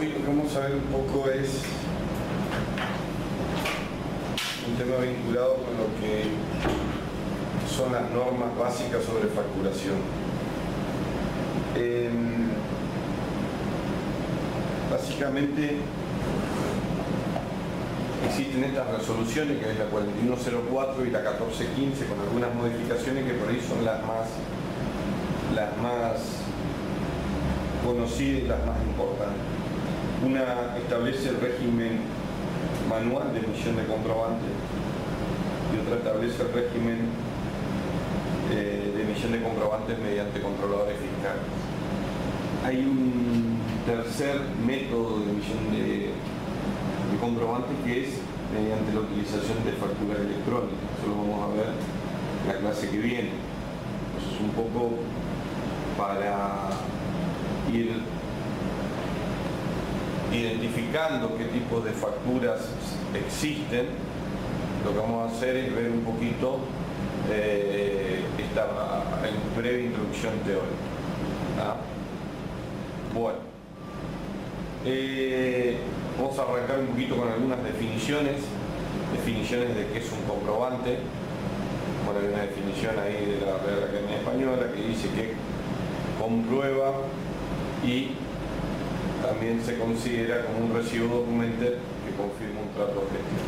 hoy lo que vamos a ver un poco es un tema vinculado con lo que son las normas básicas sobre facturación. Básicamente existen estas resoluciones, que es la 4104 y la 1415, con algunas modificaciones que por ahí son las más conocidas y las más importantes. Una establece el régimen manual de emisión de comprobantes y otra establece el régimen de emisión de comprobantes mediante controladores fiscales. Hay un tercer método de emisión de comprobantes que es mediante la utilización de factura electrónica. Eso lo vamos a ver en la clase que viene. Eso es un poco para ir identificando qué tipos de facturas existen. Lo que vamos a hacer es ver un poquito esta breve introducción teórica. ¿Ah? Bueno, vamos a arrancar un poquito con algunas definiciones de qué es un comprobante. Bueno, hay una definición ahí de la Real Academia Española que dice que comprueba y también se considera como un recibo documental que confirma un trato objetivo.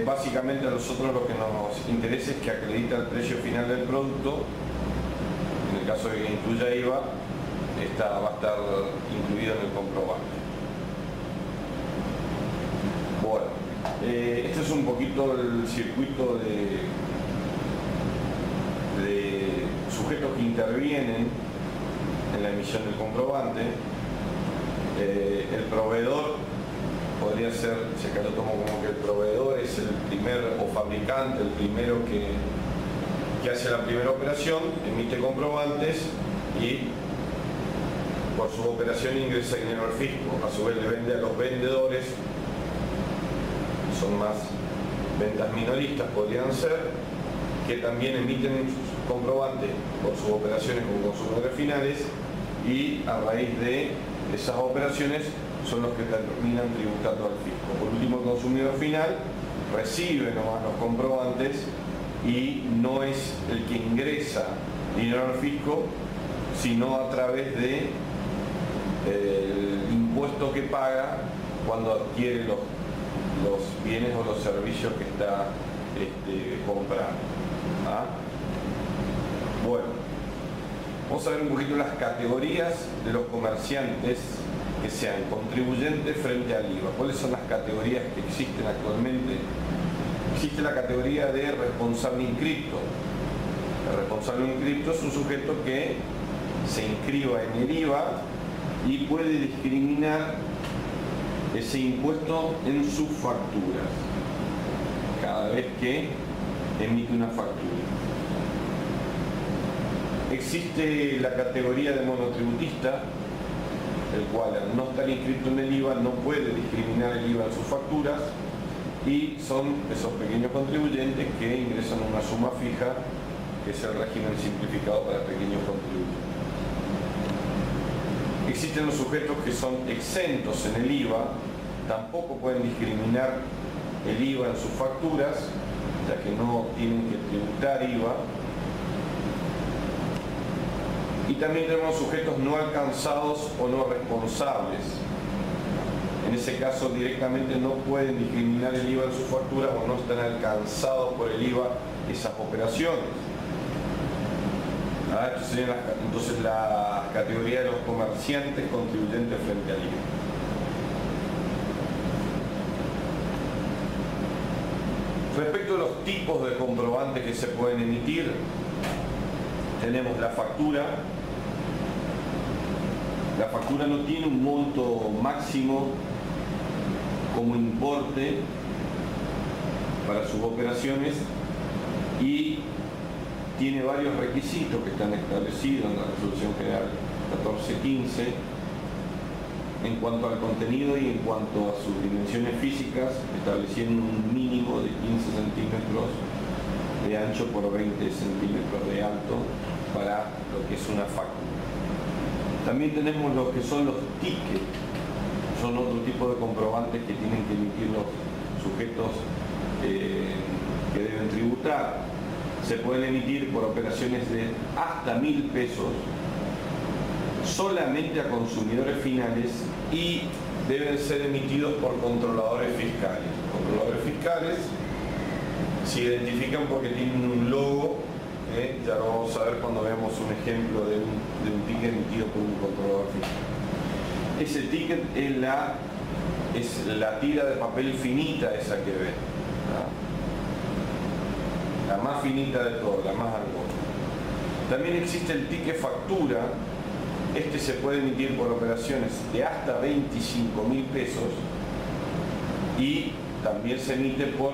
Básicamente a nosotros lo que nos interesa es que acredita el precio final del producto. En el caso de que incluya IVA, va a estar incluido en el comprobante. Bueno, este es un poquito el circuito de sujetos que intervienen en la emisión del comprobante. El proveedor podría ser, si acá lo tomo como que el proveedor es el primer o fabricante, el primero que hace la primera operación, emite comprobantes y por su operación ingresa dinero al fisco. A su vez le vende a los vendedores, son más ventas minoristas podrían ser, que también emiten comprobantes por sus operaciones con consumidores finales, y a raíz de esas operaciones son los que terminan tributando al fisco. Por último, el consumidor final recibe nomás los comprobantes y no es el que ingresa dinero al fisco, sino a través de el impuesto que paga cuando adquiere los bienes o los servicios que está comprando. ¿Ah? Bueno, vamos a ver un poquito las categorías de los comerciantes que sean contribuyentes frente al IVA. ¿Cuáles son las categorías que existen actualmente? Existe la categoría de responsable inscripto. El responsable inscripto es un sujeto que se inscriba en el IVA y puede discriminar ese impuesto en sus facturas cada vez que emite una factura. Existe la categoría de monotributista, el cual al no estar inscrito en el IVA no puede discriminar el IVA en sus facturas, y son esos pequeños contribuyentes que ingresan una suma fija, que es el régimen simplificado para pequeños contribuyentes. Existen los sujetos que son exentos en el IVA, tampoco pueden discriminar el IVA en sus facturas, ya que no tienen que tributar IVA. Y también tenemos sujetos no alcanzados o no responsables. En ese caso directamente no pueden discriminar el IVA en sus facturas o no están alcanzados por el IVA esas operaciones. Estas serían entonces la categoría de los comerciantes contribuyentes frente al IVA. Respecto a los tipos de comprobantes que se pueden emitir, tenemos la factura. La factura no tiene un monto máximo como importe para sus operaciones y tiene varios requisitos que están establecidos en la Resolución General 1415 en cuanto al contenido y en cuanto a sus dimensiones físicas, estableciendo un mínimo de 15 centímetros de ancho por 20 centímetros de alto para lo que es una factura. También tenemos los que son los tickets, son otro tipo de comprobantes que tienen que emitir los sujetos que deben tributar. Se pueden emitir por operaciones de hasta 1.000 pesos solamente a consumidores finales y deben ser emitidos por controladores fiscales. Los controladores fiscales se identifican porque tienen un logo, ya lo vamos a ver cuando veamos un ejemplo de un ticket emitido por un controlador fiscal. Ese ticket es la tira de papel finita esa que ven, ¿no? La más finita de todas, la más angosta. También existe el ticket factura. Este se puede emitir por operaciones de hasta 25.000 pesos y también se emite por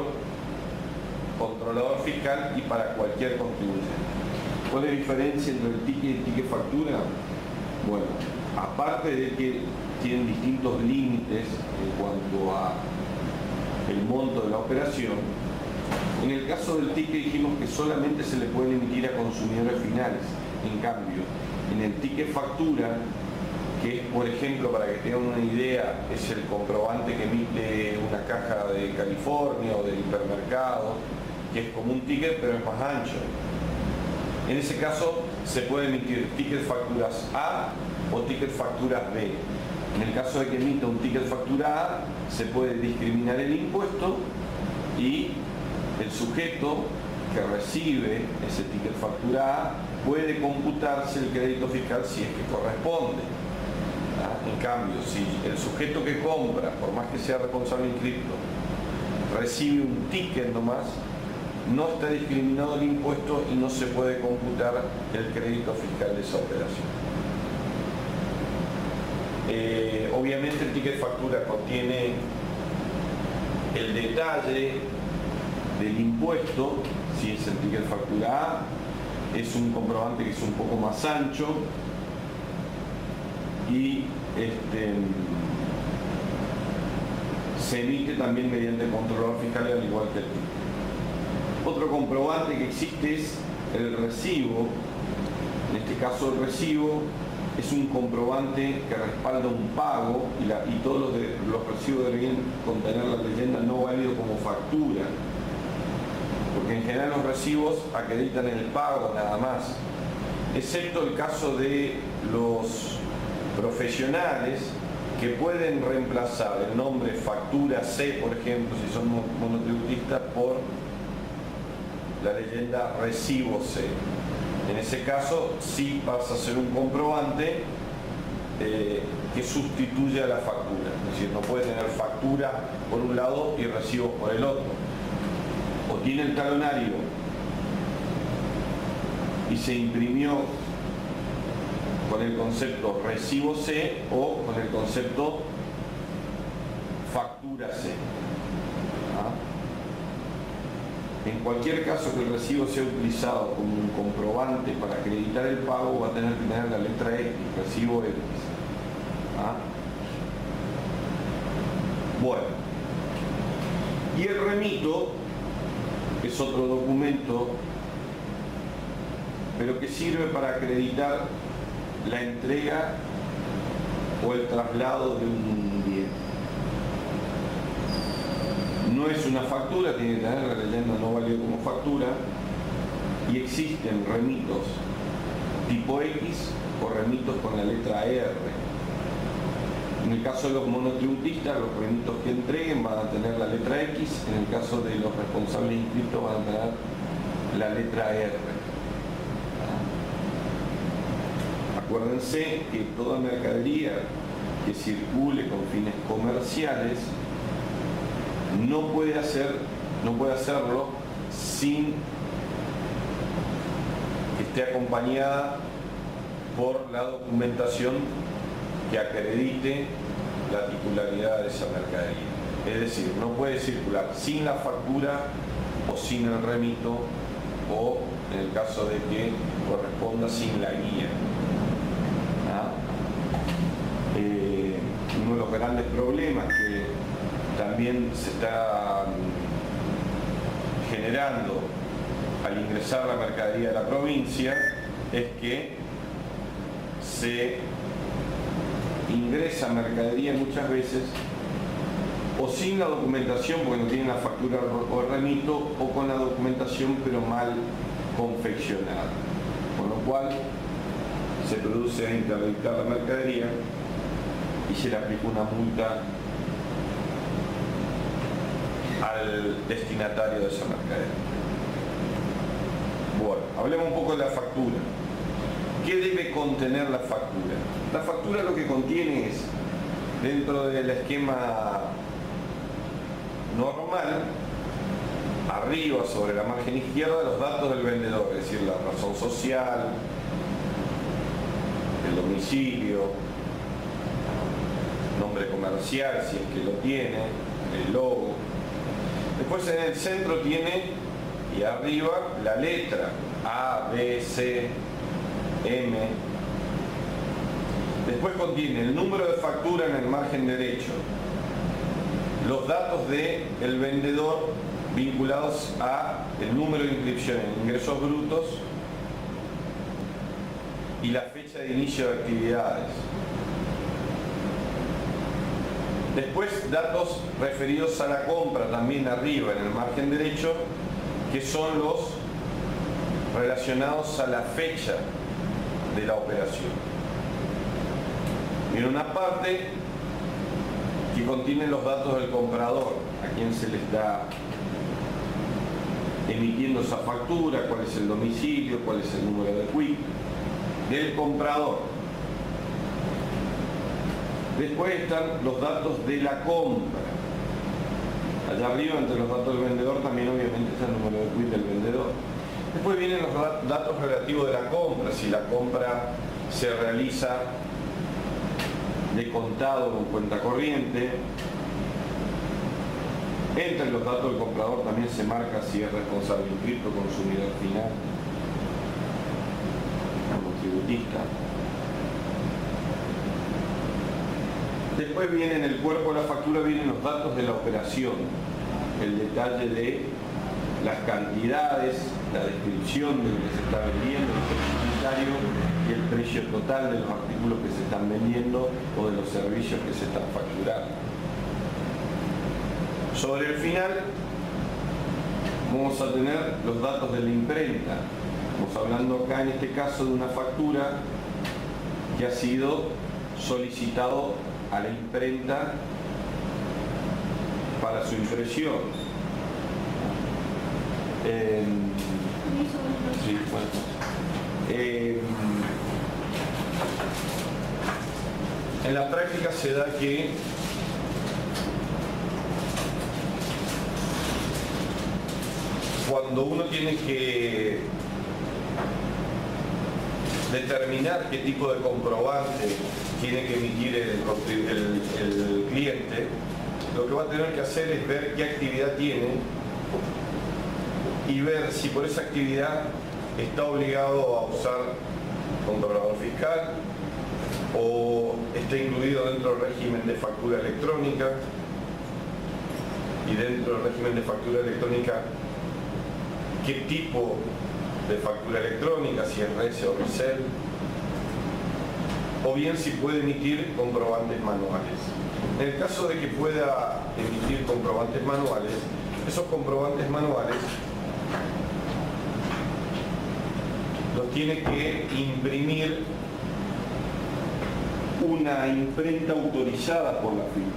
controlador fiscal y para cualquier contribuyente. ¿Cuál es la diferencia entre el ticket y el ticket factura? Bueno, aparte de que tienen distintos límites en cuanto a el monto de la operación, en el caso del ticket dijimos que solamente se le pueden emitir a consumidores finales. En cambio, en el ticket factura, que es, por ejemplo, para que tengan una idea, es el comprobante que emite una caja de California o del hipermercado, que es como un ticket pero es más ancho. En ese caso se pueden emitir ticket facturas A o ticket facturas B. En el caso de que emita un ticket factura A, se puede discriminar el impuesto y el sujeto que recibe ese ticket factura A puede computarse el crédito fiscal si es que corresponde. En cambio, si el sujeto que compra, por más que sea responsable inscripto, recibe un ticket nomás, no está discriminado el impuesto y no se puede computar el crédito fiscal de esa operación. Obviamente el ticket factura contiene el detalle del impuesto, si es el ticket factura A, es un comprobante que es un poco más ancho y se emite también mediante el controlador fiscal al igual que el ticket. Otro comprobante que existe es el recibo. En este caso el recibo es un comprobante que respalda un pago y todos los recibos deberían contener la leyenda no válido como factura, porque en general los recibos acreditan el pago nada más, excepto el caso de los profesionales que pueden reemplazar el nombre factura C, por ejemplo, si son monotributistas, por la leyenda recibo C. En ese caso sí pasa a ser un comprobante que sustituye a la factura, es decir, no puede tener factura por un lado y recibos por el otro. O tiene el talonario y se imprimió con el concepto recibo C o con el concepto factura C. En cualquier caso que el recibo sea utilizado como un comprobante para acreditar el pago, va a tener que tener la letra X, recibo X. Bueno, y el remito es otro documento, pero que sirve para acreditar la entrega o el traslado de un bien. No es una factura, tiene que tener la leyenda no válido como factura, y existen remitos tipo X o remitos con la letra R. En el caso de los monotributistas, los remitos que entreguen van a tener la letra X, en el caso de los responsables inscritos van a tener la letra R. Acuérdense que toda mercadería que circule con fines comerciales no puede hacerlo sin que esté acompañada por la documentación que acredite la titularidad de esa mercadería. Es decir, no puede circular sin la factura o sin el remito, o en el caso de que corresponda sin la guía. Uno de los grandes problemas que también se está generando al ingresar la mercadería de la provincia es que se ingresa mercadería muchas veces o sin la documentación porque no tienen la factura o remito, o con la documentación pero mal confeccionada, con lo cual se produce a interdictar la mercadería y se le aplica una multa al destinatario de esa mercadería. Bueno, hablemos un poco de la factura. ¿Qué debe contener la factura? La factura lo que contiene es, dentro del esquema normal, arriba sobre la margen izquierda, los datos del vendedor, es decir, la razón social, el domicilio, nombre comercial si es que lo tiene, el logo. Después en el centro tiene, y arriba, la letra A, B, C, M. Después contiene el número de factura en el margen derecho, los datos del vendedor vinculados a el número de inscripción en ingresos brutos y la fecha de inicio de actividades. Después datos referidos a la compra, también arriba en el margen derecho, que son los relacionados a la fecha de la operación. En una parte que contiene los datos del comprador, a quien se le está emitiendo esa factura, cuál es el domicilio, cuál es el número de quit del comprador. Después están los datos de la compra. Allá arriba, entre los datos del vendedor, también obviamente está el número de quit del vendedor. Después vienen los datos relativos de la compra, si la compra se realiza de contado con cuenta corriente. Entre los datos del comprador también se marca si es responsable inscrito, consumidor final, como tributista. Después viene en el cuerpo de la factura, vienen los datos de la operación, el detalle de las cantidades, la descripción de lo que se está vendiendo, el precio unitario y el precio total de los artículos que se están vendiendo o de los servicios que se están facturando. Sobre el final vamos a tener los datos de la imprenta. Estamos hablando acá en este caso de una factura que ha sido solicitado a la imprenta para su impresión. Sí, bueno. En la práctica se da que cuando uno tiene que determinar qué tipo de comprobante tiene que emitir el cliente, lo que va a tener que hacer es ver qué actividad tiene y ver si por esa actividad está obligado a usar comprobador fiscal o está incluido dentro del régimen de factura electrónica, y dentro del régimen de factura electrónica qué tipo de factura electrónica, si es RECE o RECEL, o bien si puede emitir comprobantes manuales. En el caso de que pueda emitir comprobantes manuales, esos comprobantes manuales los tiene que imprimir una imprenta autorizada por la FIP.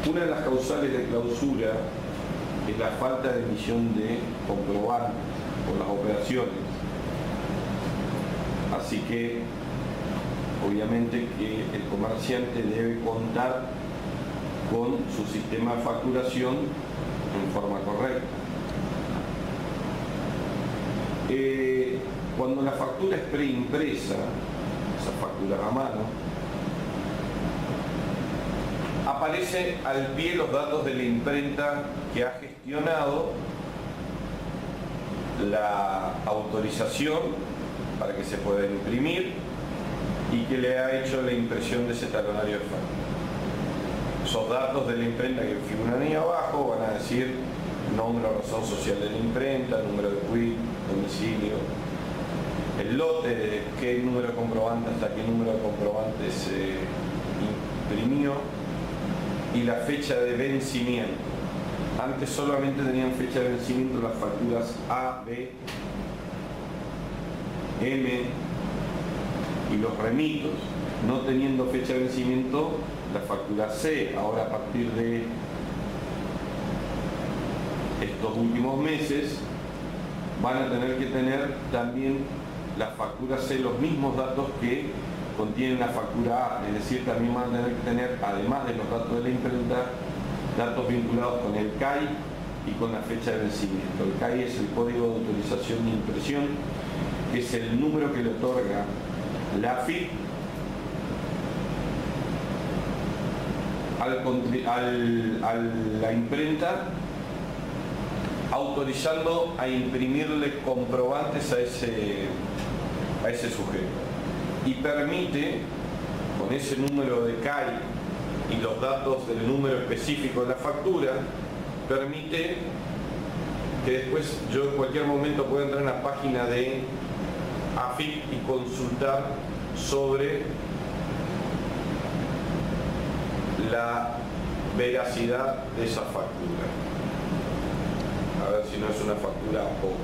Una de las causales de clausura es la falta de emisión de comprobantes por las operaciones. Así que obviamente que el comerciante debe contar con su sistema de facturación en forma correcta. Cuando la factura es preimpresa, esa factura a mano, aparece al pie los datos de la imprenta que ha gestionado la autorización para que se pueda imprimir y que le ha hecho la impresión de ese talonario de factura. Esos datos de la imprenta que figuran ahí abajo van a decir nombre o razón social de la imprenta, número de quit, domicilio, el lote, de qué número de comprobante hasta qué número de comprobante se imprimió y la fecha de vencimiento. Antes solamente tenían fecha de vencimiento las facturas A, B, M y los remitos, no teniendo fecha de vencimiento la factura C. Ahora, a partir de estos últimos meses, van a tener que tener también la factura C los mismos datos que contienen la factura A, es decir, también van a tener que tener, además de los datos de la imprenta, datos vinculados con el CAI y con la fecha de vencimiento. El CAI es el Código de Autorización de Impresión, que es el número que le otorga la AFIP a la imprenta, autorizando a imprimirle comprobantes a ese sujeto. Y permite, con ese número de CAI y los datos del número específico de la factura, permite que después yo en cualquier momento pueda entrar en la página de AFIP y consultar sobre la veracidad de esa factura. A ver si no es una factura apócrifa.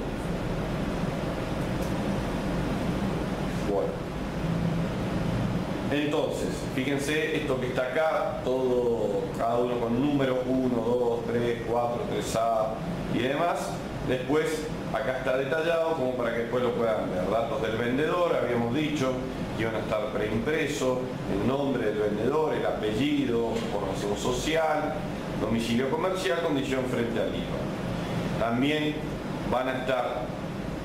Bueno. Entonces, fíjense esto que está acá, todo, cada uno con números 1, 2, 3, 4, 3A y demás. Después, acá está detallado como para que después lo puedan ver. Datos del vendedor, habíamos dicho que iban a estar preimpresos, el nombre del vendedor, el apellido, por razón social, domicilio comercial, condición frente al IVA. También van a estar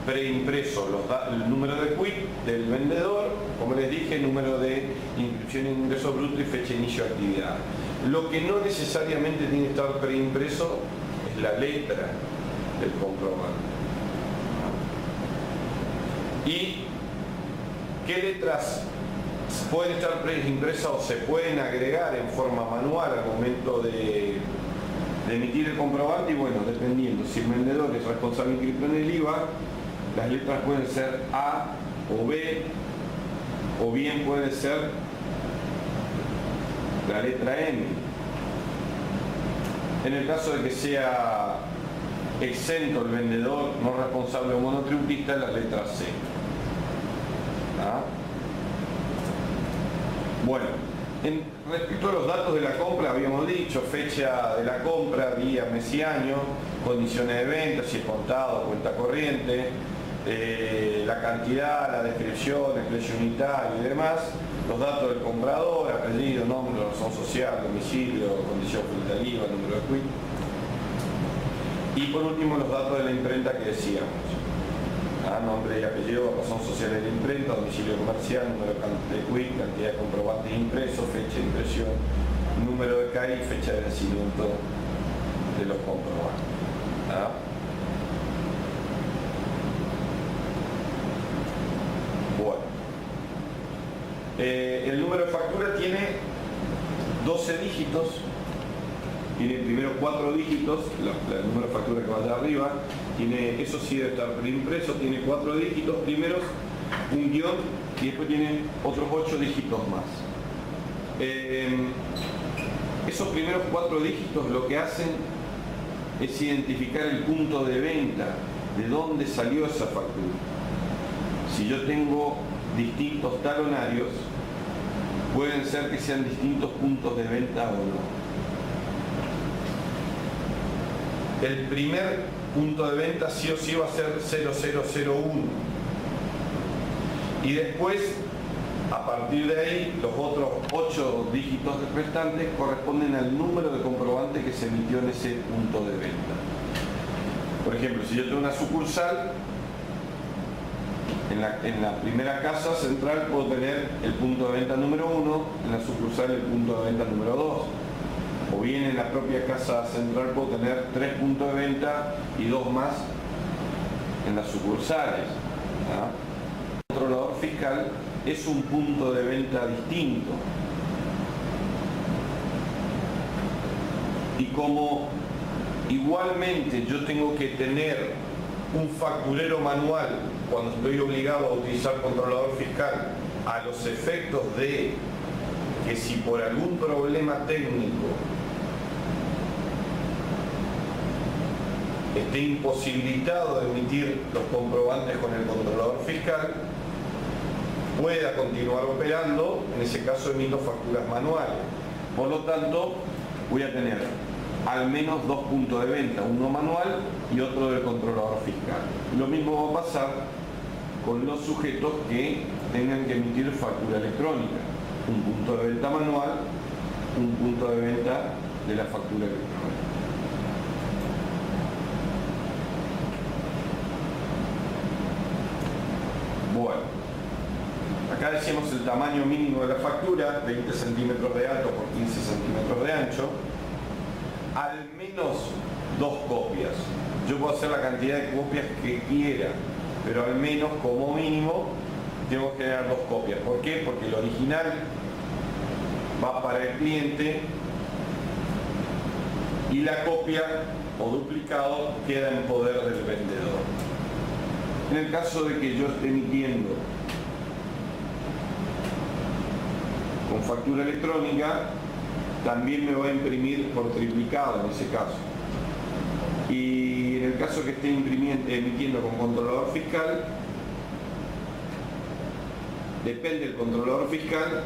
preimpresos el número de quit del vendedor, como les dije, número de inscripción en ingreso bruto y fecha de inicio de actividad. Lo que no necesariamente tiene que estar preimpreso es la letra del comprobante. ¿Y qué letras pueden estar preimpresas o se pueden agregar en forma manual al momento de emitir el comprobante? Y bueno, dependiendo, si el vendedor es responsable inscrito en el IVA, las letras pueden ser A o B, o bien puede ser la letra M. En el caso de que sea exento el vendedor, no responsable o monotributista, la letra C. ¿Ah? Bueno, respecto a los datos de la compra, habíamos dicho fecha de la compra, día, mes y año, condiciones de venta, si es contado, cuenta corriente, la cantidad, la descripción, el precio unitario y demás, los datos del comprador, apellido, nombre, razón social, domicilio, condición frente al IVA, número de quit. Y por último los datos de la imprenta que decíamos. Nombre y apellido, razón social de la imprenta, domicilio comercial, número de quit, cantidad de comprobantes impresos, fecha de impresión, número de CAI y fecha de vencimiento de los comprobantes. Bueno, el número de factura tiene 12 dígitos, tiene primero 4 dígitos, el número de factura que va allá arriba, tiene, eso sí debe estar preimpreso, tiene 4 dígitos primeros, un guión y después tiene otros 8 dígitos más. Esos primeros 4 dígitos lo que hacen es identificar el punto de venta, de dónde salió esa factura. Si yo tengo distintos talonarios, pueden ser que sean distintos puntos de venta o no. El primer punto de venta sí o sí va a ser 0001. Y después, a partir de ahí, los otros 8 dígitos restantes corresponden al número de comprobante que se emitió en ese punto de venta. Por ejemplo, si yo tengo una sucursal, en la primera casa central puedo tener el punto de venta número 1, en la sucursal el punto de venta número 2. O bien en la propia casa central puedo tener 3 puntos de venta y 2 más en las sucursales. El controlador fiscal es un punto de venta distinto. Y como igualmente yo tengo que tener un facturero manual cuando estoy obligado a utilizar controlador fiscal a los efectos de que si por algún problema técnico esté imposibilitado de emitir los comprobantes con el controlador fiscal, pueda continuar operando, en ese caso emito facturas manuales. Por lo tanto, voy a tener al menos dos puntos de venta, uno manual y otro del controlador fiscal. Lo mismo va a pasar con los sujetos que tengan que emitir factura electrónica. Un punto de venta manual, un punto de venta de la factura electrónica. Bueno, acá decíamos el tamaño mínimo de la factura, 20 centímetros de alto por 15 centímetros de ancho. Al menos 2 copias. Yo puedo hacer la cantidad de copias que quiera, pero al menos como mínimo tengo que generar 2 copias. ¿Por qué? Porque el original va para el cliente y la copia o duplicado queda en poder del vendedor. En el caso de que yo esté emitiendo con factura electrónica, también me va a imprimir por triplicado en ese caso. Y en el caso que esté emitiendo con controlador fiscal, depende del controlador fiscal,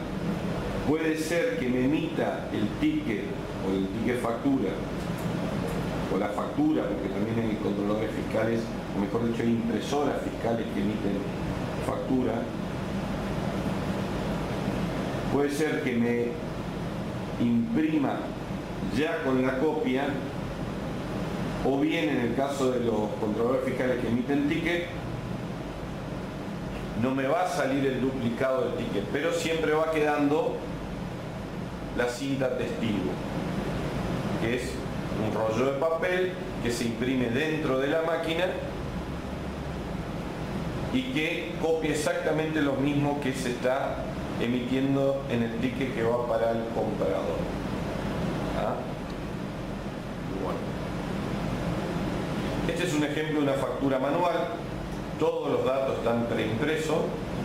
puede ser que me emita el ticket o el ticket factura o la factura, porque también hay controladores fiscales, o mejor dicho, hay impresoras fiscales que emiten factura. Puede ser que me imprima ya con la copia, o bien en el caso de los controladores fiscales que emiten ticket, no me va a salir el duplicado del ticket, pero siempre va quedando la cinta testigo, que es un rollo de papel que se imprime dentro de la máquina y que copia exactamente lo mismo que se está emitiendo en el ticket que va para el comprador. ¿Ah? Bueno. Este es un ejemplo de una factura manual. Todos los datos están preimpresos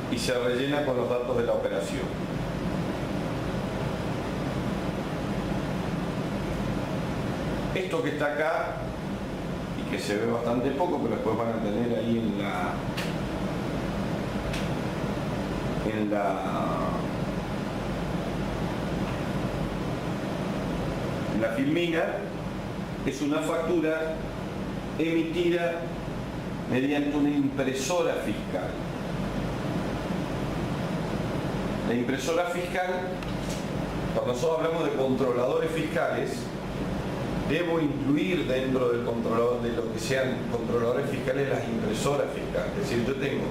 y se rellena con los datos de la operación. Esto que está acá y que se ve bastante poco, pero después van a tener ahí en la filmina, es una factura emitida mediante una impresora fiscal. La impresora fiscal, cuando nosotros hablamos de controladores fiscales, debo incluir dentro del controlador, de lo que sean controladores fiscales, las impresoras fiscales. Es decir, yo tengo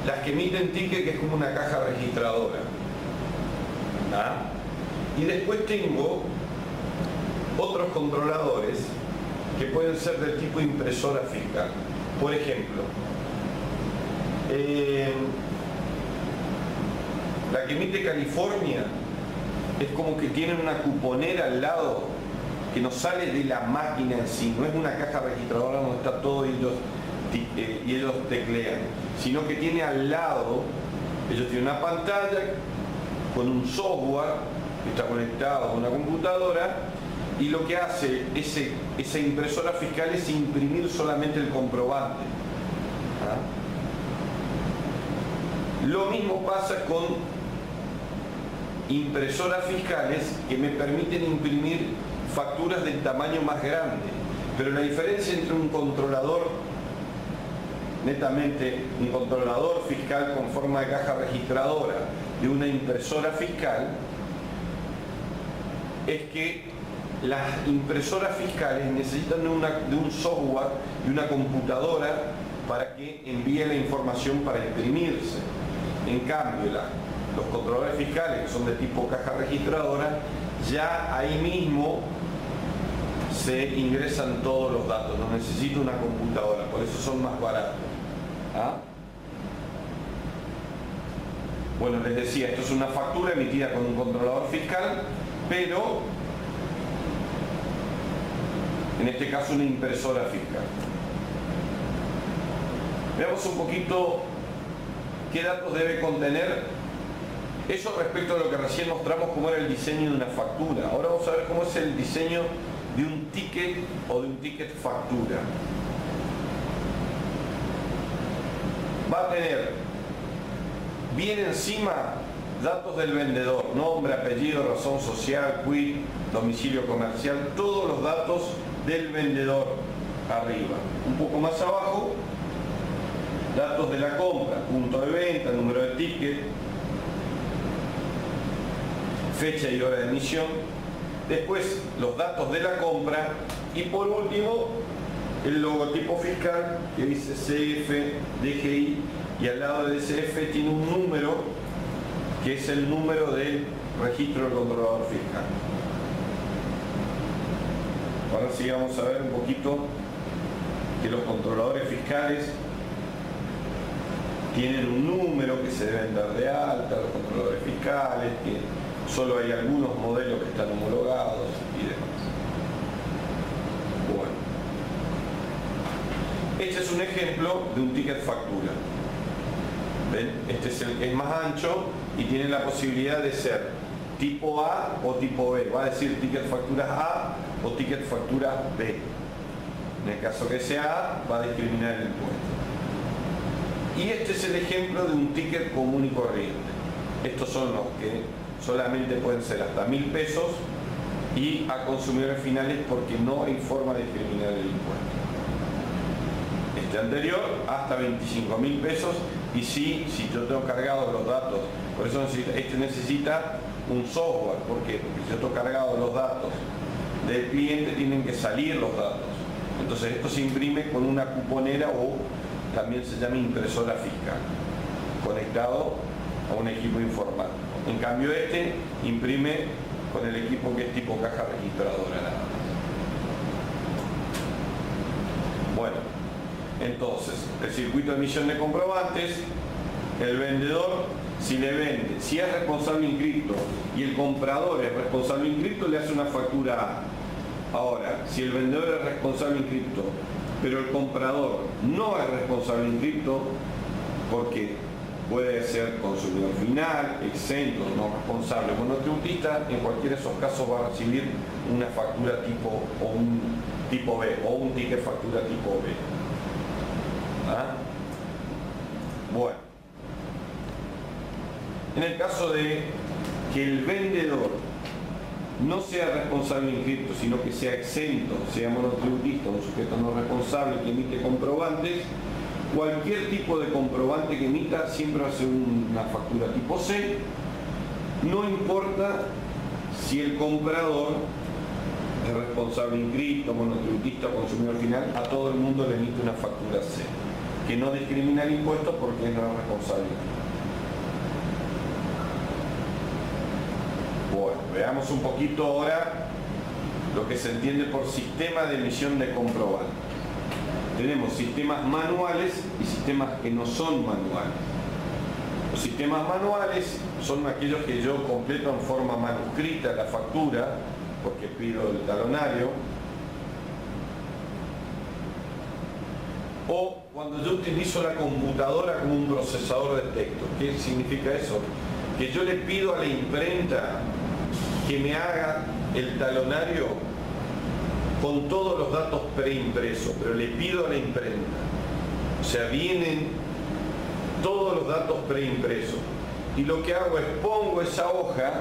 las que emiten ticket, que es como una caja registradora. ¿Ah? Y después tengo otros controladores que pueden ser del tipo impresora fiscal. Por ejemplo, la que emite California es como que tiene una cuponera al lado que no sale de la máquina en sí, no es una caja registradora donde está todo y ellos teclean, sino que tiene al lado, ellos tienen una pantalla con un software que está conectado a una computadora, y lo que hace esa impresora fiscal es imprimir solamente el comprobante. ¿Ah? Lo mismo pasa con impresoras fiscales que me permiten imprimir facturas del tamaño más grande, pero la diferencia entre un controlador, netamente un controlador fiscal con forma de caja registradora, de una impresora fiscal, es que las impresoras fiscales necesitan de un software y una computadora para que envíe la información para imprimirse. En cambio, los controladores fiscales, que son de tipo caja registradora, ya ahí mismo se ingresan todos los datos, no necesito una computadora, por eso son más baratos. ¿Ah? Bueno, les decía, esto es una factura emitida con un controlador fiscal, pero en este caso una impresora fiscal. Veamos un poquito qué datos debe contener. Eso respecto a lo que recién mostramos cómo era el diseño de una factura. Ahora vamos a ver cómo es el diseño de un ticket o de un ticket factura. Va a tener bien encima datos del vendedor, nombre, apellido, razón social, quit, domicilio comercial, todos los datos del vendedor arriba. Un poco más abajo, datos de la compra, punto de venta, número de ticket, fecha y hora de emisión. Después los datos de la compra y por último el logotipo fiscal que dice CF, DGI, y al lado de CF tiene un número que es el número del registro del controlador fiscal. Ahora sí vamos a ver un poquito que los controladores fiscales tienen un número que se deben dar de alta, los controladores fiscales, que solo hay algunos modelos que están homologados y demás. Bueno, este es un ejemplo de un ticket factura. ¿Ven? Este es más ancho y tiene la posibilidad de ser tipo A o tipo B. Va a decir ticket factura A o ticket factura B. En el caso que sea A, va a discriminar el impuesto. Y este es el ejemplo de un ticket común y corriente. Estos son los que solamente pueden ser hasta 1.000 pesos y a consumidores finales porque no hay forma de discriminar el impuesto. Este anterior hasta 25.000 pesos y sí, si yo tengo cargado los datos, por eso este necesita un software. ¿Por qué? Porque si yo tengo cargado los datos del cliente tienen que salir los datos. Entonces esto se imprime con una cuponera o también se llama impresora fiscal, conectado a un equipo informático. En cambio este imprime con el equipo que es tipo caja registradora nada más. Bueno, entonces el circuito de emisión de comprobantes, el vendedor si le vende, si es responsable inscripto y el comprador es responsable inscripto, le hace una factura A. Ahora, si el vendedor es responsable inscripto pero el comprador no es responsable inscripto, porque puede ser consumidor final, exento, no responsable, monotributista, en cualquiera de esos casos va a recibir una factura tipo o un tipo B o un ticket factura tipo B. ¿Ah? Bueno, en el caso de que el vendedor no sea responsable inscripto, sino que sea exento, sea monotributista, un sujeto no responsable que emite comprobantes, cualquier tipo de comprobante que emita siempre va a ser una factura tipo C, no importa si el comprador es responsable inscrito, monotributista o consumidor final, a todo el mundo le emite una factura C, que no discrimina el impuesto porque no es responsable. Bueno, veamos un poquito ahora lo que se entiende por sistema de emisión de comprobante. Tenemos sistemas manuales y sistemas que no son manuales. Los sistemas manuales son aquellos que yo completo en forma manuscrita la factura, porque pido el talonario, o cuando yo utilizo la computadora como un procesador de texto. ¿Qué significa eso? Que yo le pido a la imprenta que me haga el talonario con todos los datos preimpresos, pero le pido a la imprenta. O sea, vienen todos los datos preimpresos. Y lo que hago es pongo esa hoja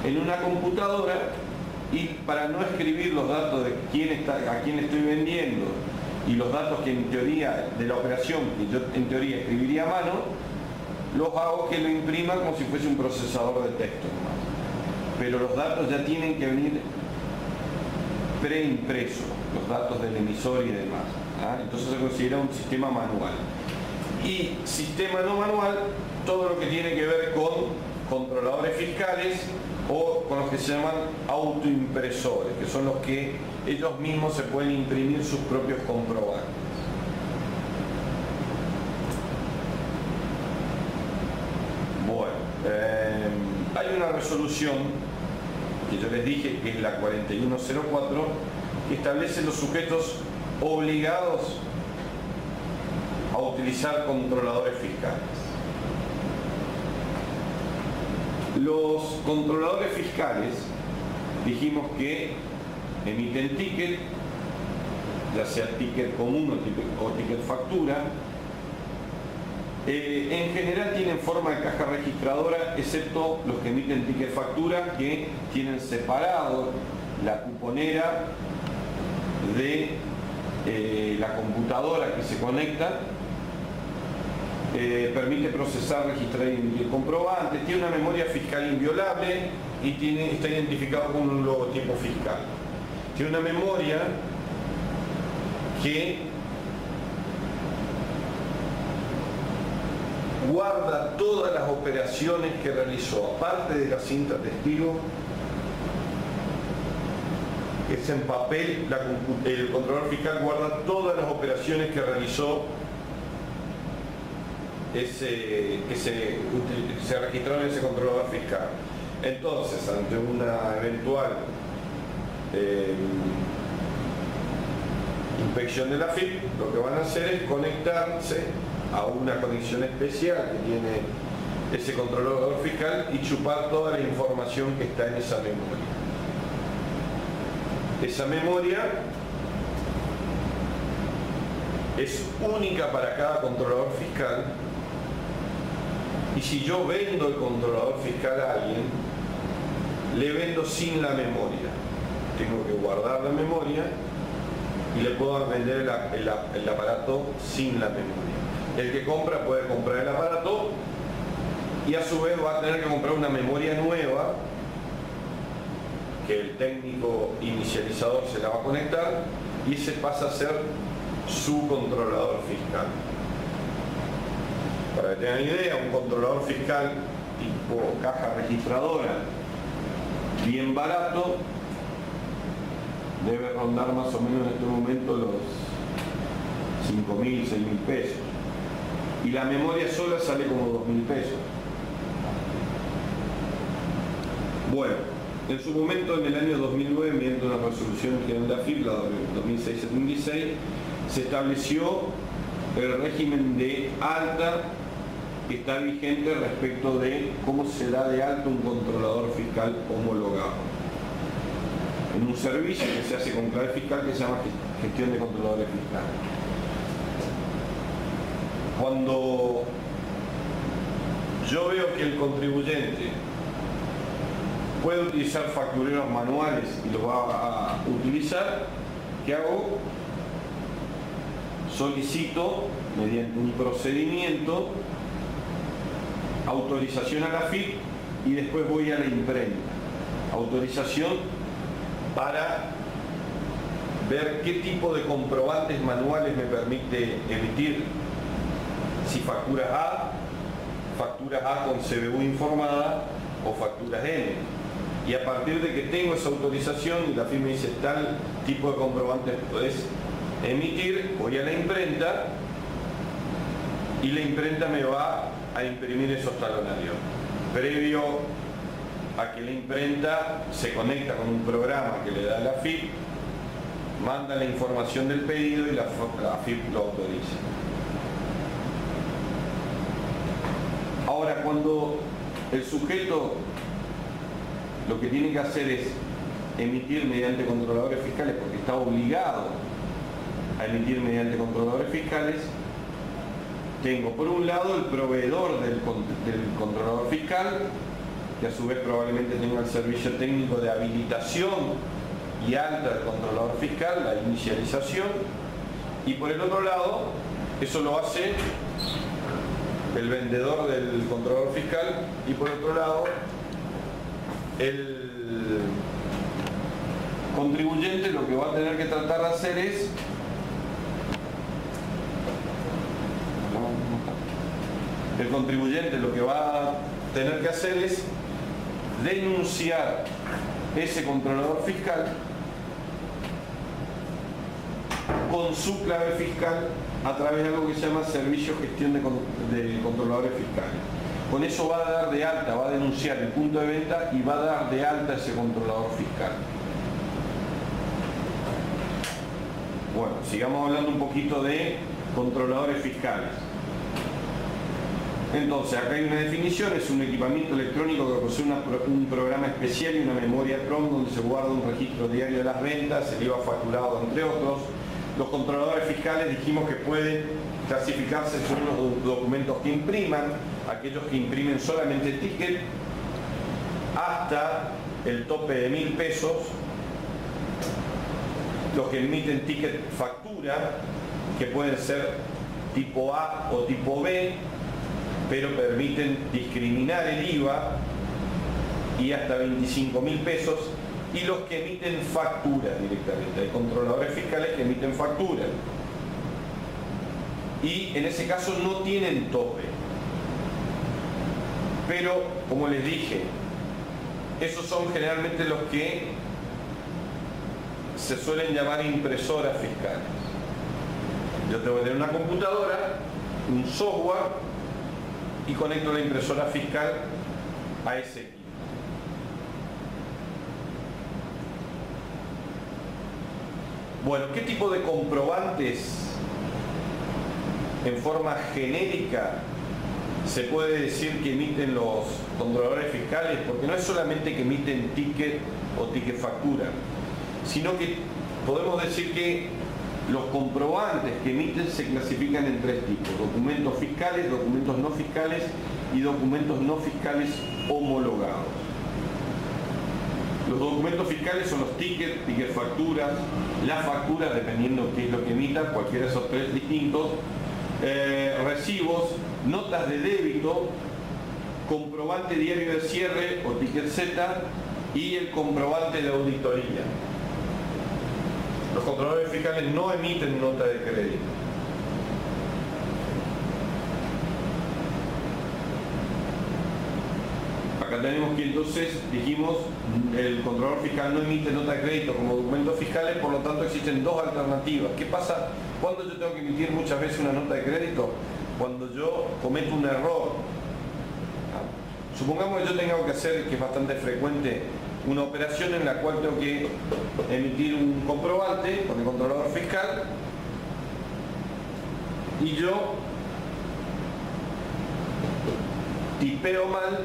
en una computadora y para no escribir los datos de a quién estoy vendiendo y los datos que en teoría de la operación que yo en teoría escribiría a mano, los hago que lo imprima como si fuese un procesador de texto nomás. Pero los datos ya tienen que venir preimpresos, los datos del emisor y demás. ¿Ah? Entonces se considera un sistema manual. Y sistema no manual, todo lo que tiene que ver con controladores fiscales o con los que se llaman autoimpresores, que son los que ellos mismos se pueden imprimir sus propios comprobantes. Hay una resolución que yo les dije que es la 4104 que establece los sujetos obligados a utilizar controladores fiscales. Los controladores fiscales dijimos que emiten ticket, ya sea ticket común o ticket factura. En general tienen forma de caja registradora, excepto los que emiten ticket factura, que tienen separado la cuponera de la computadora que se conecta. Permite procesar, registrar y emitir comprobantes, tiene una memoria fiscal inviolable y está identificado con un logotipo fiscal. Tiene una memoria que guarda todas las operaciones que realizó, aparte de la cinta testigo, que es en papel. El controlador fiscal guarda todas las operaciones que realizó, que se registraron en ese controlador fiscal. Entonces, ante una eventual inspección de la AFIP, lo que van a hacer es conectarse a una conexión especial que tiene ese controlador fiscal y chupar toda la información que está en esa memoria. Esa memoria es única para cada controlador fiscal, y si yo vendo el controlador fiscal a alguien, le vendo sin la memoria. Tengo que guardar la memoria y le puedo vender el aparato sin la memoria. El que compra puede comprar el aparato y a su vez va a tener que comprar una memoria nueva que el técnico inicializador se la va a conectar, y ese pasa a ser su controlador fiscal. Para que tengan idea, un controlador fiscal tipo caja registradora bien barato debe rondar más o menos en este momento los 5.000, 6.000 pesos, y la memoria sola sale como 2.000 pesos. Bueno, en su momento, en el año 2009, mediante una resolución general de la AFIP, la 2676, se estableció el régimen de alta que está vigente respecto de cómo se da de alta un controlador fiscal homologado en un servicio que se hace con clave fiscal que se llama gestión de controladores fiscales. Cuando yo veo que el contribuyente puede utilizar factureros manuales y lo va a utilizar, ¿qué hago? Solicito, mediante un procedimiento, autorización a la AFIP y después voy a la imprenta. Autorización para ver qué tipo de comprobantes manuales me permite emitir, si facturas A con CBU informada o facturas M. Y a partir de que tengo esa autorización y la AFIP me dice tal tipo de comprobantes puedes emitir, voy a la imprenta y la imprenta me va a imprimir esos talonarios. Previo a que la imprenta se conecta con un programa que le da la AFIP, manda la información del pedido y la AFIP lo autoriza. Ahora, cuando el sujeto lo que tiene que hacer es emitir mediante controladores fiscales, porque está obligado a emitir mediante controladores fiscales, tengo por un lado el proveedor del controlador fiscal, que a su vez probablemente tenga el servicio técnico de habilitación y alta del controlador fiscal, la inicialización, y por el otro lado, eso lo hace el vendedor del controlador fiscal, y por otro lado, el contribuyente lo que va a tener que tratar de hacer es denunciar ese controlador fiscal con su clave fiscal a través de algo que se llama servicio gestión de controladores fiscales. Con eso va a dar de alta, va a denunciar el punto de venta y va a dar de alta ese controlador fiscal. Bueno, sigamos hablando un poquito de controladores fiscales. Entonces, acá hay una definición: es un equipamiento electrónico que posee un programa especial y una memoria ROM donde se guarda un registro diario de las ventas, el IVA facturado, entre otros. Los controladores fiscales dijimos que pueden clasificarse según los documentos que impriman, aquellos que imprimen solamente ticket, hasta el tope de 1.000 pesos, los que emiten ticket factura, que pueden ser tipo A o tipo B, pero permiten discriminar el IVA, y hasta 25.000 pesos, y los que emiten facturas directamente. Hay controladores fiscales que emiten facturas, y en ese caso no tienen tope. Pero, como les dije, esos son generalmente los que se suelen llamar impresoras fiscales. Yo tengo que tener una computadora, un software, y conecto la impresora fiscal a ese equipo. Bueno, ¿qué tipo de comprobantes en forma genérica se puede decir que emiten los controladores fiscales? Porque no es solamente que emiten ticket o ticket factura, sino que podemos decir que los comprobantes que emiten se clasifican en 3 tipos: documentos fiscales, documentos no fiscales y documentos no fiscales homologados. Los documentos fiscales son los tickets, ticket facturas, las facturas, dependiendo qué es lo que emita, cualquiera de esos 3 distintos, recibos, notas de débito, comprobante diario de cierre o ticket Z y el comprobante de auditoría. Los controladores fiscales no emiten nota de crédito. Acá tenemos que entonces, dijimos, el controlador fiscal no emite nota de crédito como documentos fiscales, por lo tanto existen 2 alternativas. ¿Qué pasa cuando yo tengo que emitir muchas veces una nota de crédito? Cuando yo cometo un error. Supongamos que yo tengo que hacer, que es bastante frecuente, una operación en la cual tengo que emitir un comprobante con el controlador fiscal, y yo tipeo mal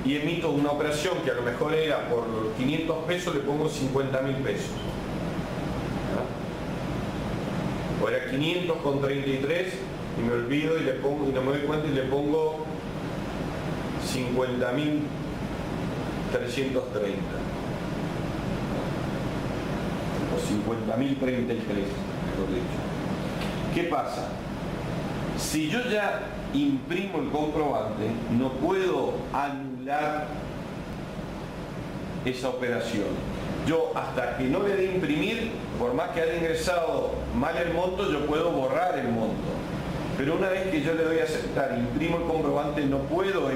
y emito una operación que a lo mejor era por 500 pesos, le pongo 50.000 pesos. O era 500 con 33 y me olvido y le pongo, y no me doy cuenta y le pongo 50.330. O 50.033, mejor dicho. ¿Qué pasa? Si yo ya imprimo el comprobante, no puedo anular esa operación. Yo, hasta que no le dé imprimir, por más que haya ingresado mal el monto, yo puedo borrar el monto. Pero una vez que yo le doy a aceptar, imprimo el comprobante, no puedo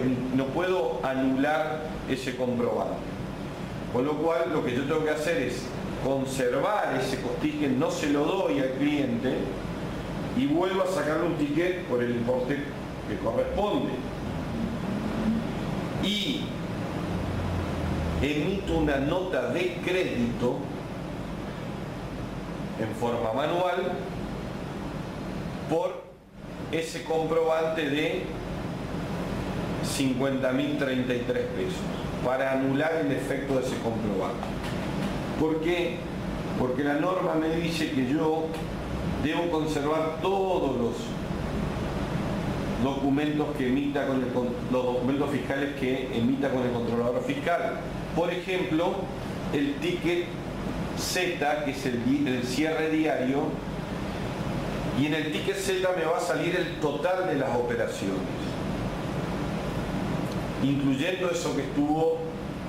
anular ese comprobante. Con lo cual, lo que yo tengo que hacer es conservar ese ticket, no se lo doy al cliente, y vuelvo a sacarle un ticket por el importe que corresponde. Y emito una nota de crédito en forma manual por ese comprobante de 50.033 pesos para anular el efecto de ese comprobante. ¿Por qué? Porque la norma me dice que yo debo conservar todos los documentos que emita con los documentos fiscales que emita con el controlador fiscal. Por ejemplo, el ticket Z, que es el cierre diario, y en el ticket Z me va a salir el total de las operaciones, incluyendo eso que estuvo